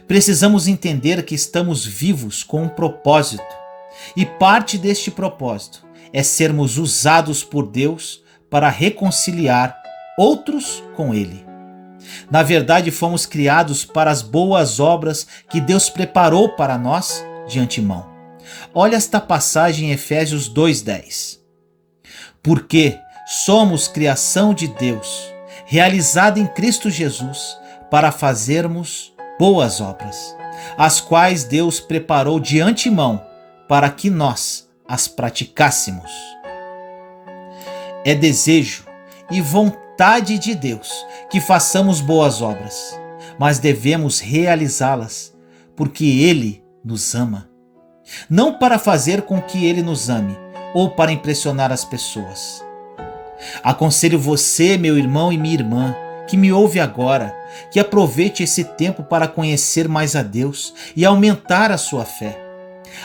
Precisamos entender que estamos vivos com um propósito, e parte deste propósito é sermos usados por Deus para reconciliar outros com Ele. Na verdade, fomos criados para as boas obras que Deus preparou para nós de antemão. Olha esta passagem em Efésios 2:10. Porque somos criação de Deus, realizada em Cristo Jesus, para fazermos boas obras, as quais Deus preparou de antemão para que nós as praticássemos. É desejo e vontade de Deus que façamos boas obras, mas devemos realizá-las porque Ele nos ama. Não para fazer com que Ele nos ame ou para impressionar as pessoas. Aconselho você, meu irmão e minha irmã, que me ouve agora, que aproveite esse tempo para conhecer mais a Deus e aumentar a sua fé.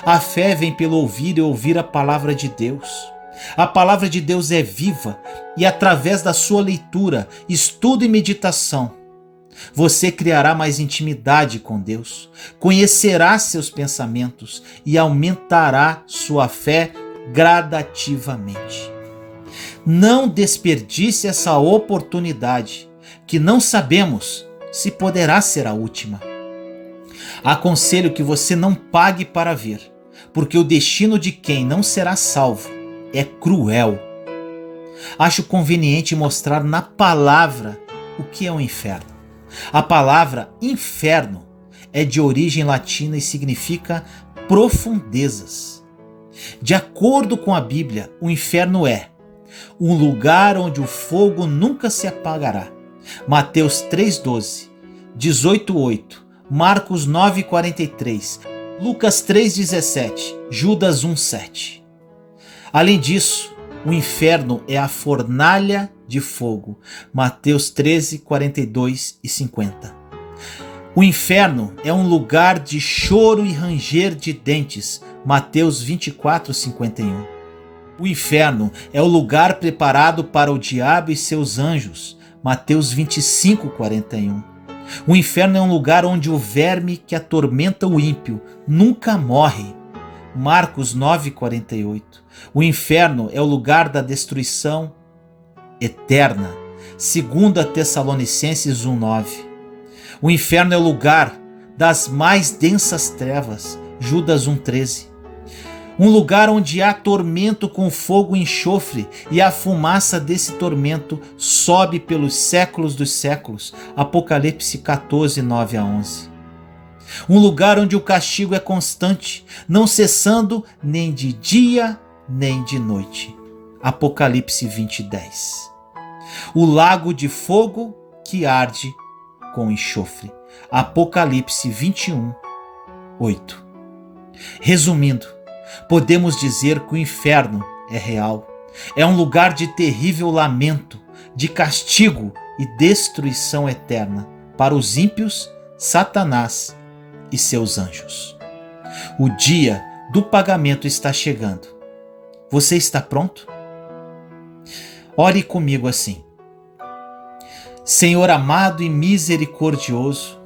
A fé vem pelo ouvir e ouvir a palavra de Deus. A palavra de Deus é viva e através da sua leitura, estudo e meditação, você criará mais intimidade com Deus, conhecerá seus pensamentos e aumentará sua fé gradativamente. Não desperdice essa oportunidade, que não sabemos se poderá ser a última. Aconselho que você não pague para ver, porque o destino de quem não será salvo é cruel. Acho conveniente mostrar na palavra o que é o inferno. A palavra inferno é de origem latina e significa profundezas. De acordo com a Bíblia, o inferno é um lugar onde o fogo nunca se apagará. Mateus 3:12, 18:8, Marcos 9:43, Lucas 3:17, Judas 1:7. Além disso, o inferno é a fornalha de fogo. Mateus 13:42 e 50. O inferno é um lugar de choro e ranger de dentes. Mateus 24:51. O inferno é o lugar preparado para o diabo e seus anjos. Mateus 25:41. O inferno é um lugar onde o verme que atormenta o ímpio nunca morre. Marcos 9:48. O inferno é o lugar da destruição eterna. 2 Tessalonicenses 1:9. O inferno é o lugar das mais densas trevas. Judas 1:13. Um lugar onde há tormento com fogo e enxofre, e a fumaça desse tormento sobe pelos séculos dos séculos. Apocalipse 14, 9-11. Um lugar onde o castigo é constante, não cessando nem de dia nem de noite. Apocalipse 20, 10. O lago de fogo que arde com enxofre. Apocalipse 21, 8. Resumindo, podemos dizer que o inferno é real. É um lugar de terrível lamento, de castigo e destruição eterna para os ímpios, Satanás e seus anjos. O dia do pagamento está chegando. Você está pronto? Ore comigo assim: Senhor amado e misericordioso,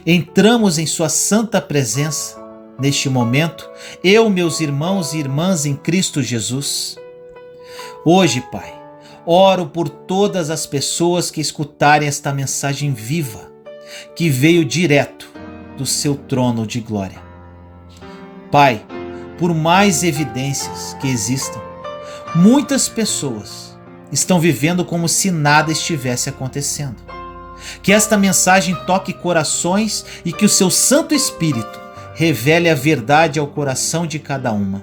entramos em sua santa presença neste momento, eu, meus irmãos e irmãs em Cristo Jesus. Hoje, Pai, oro por todas as pessoas que escutarem esta mensagem viva, que veio direto do seu trono de glória. Pai, por mais evidências que existam, muitas pessoas estão vivendo como se nada estivesse acontecendo. Que esta mensagem toque corações e que o seu Santo Espírito revele a verdade ao coração de cada uma.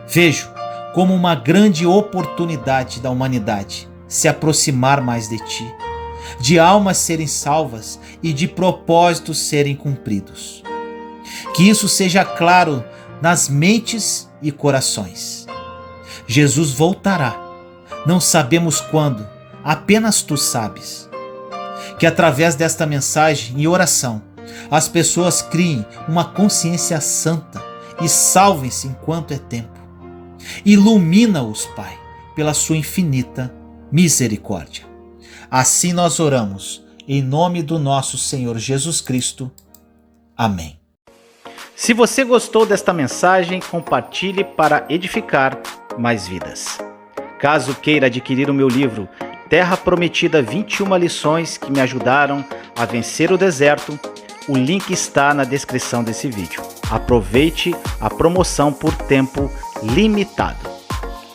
Vejo como uma grande oportunidade da humanidade se aproximar mais de Ti, de almas serem salvas e de propósitos serem cumpridos. Que isso seja claro nas mentes e corações. Jesus voltará. Não sabemos quando, apenas Tu sabes. Que através desta mensagem e oração, as pessoas criem uma consciência santa e salvem-se enquanto é tempo. Ilumina-os, Pai, pela Sua infinita misericórdia. Assim nós oramos, em nome do nosso Senhor Jesus Cristo. Amém. Se você gostou desta mensagem, compartilhe para edificar mais vidas. Caso queira adquirir o meu livro Terra Prometida, 21 lições que me ajudaram a vencer o deserto, o link está na descrição desse vídeo. Aproveite a promoção por tempo limitado.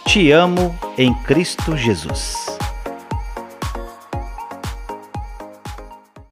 Te amo em Cristo Jesus.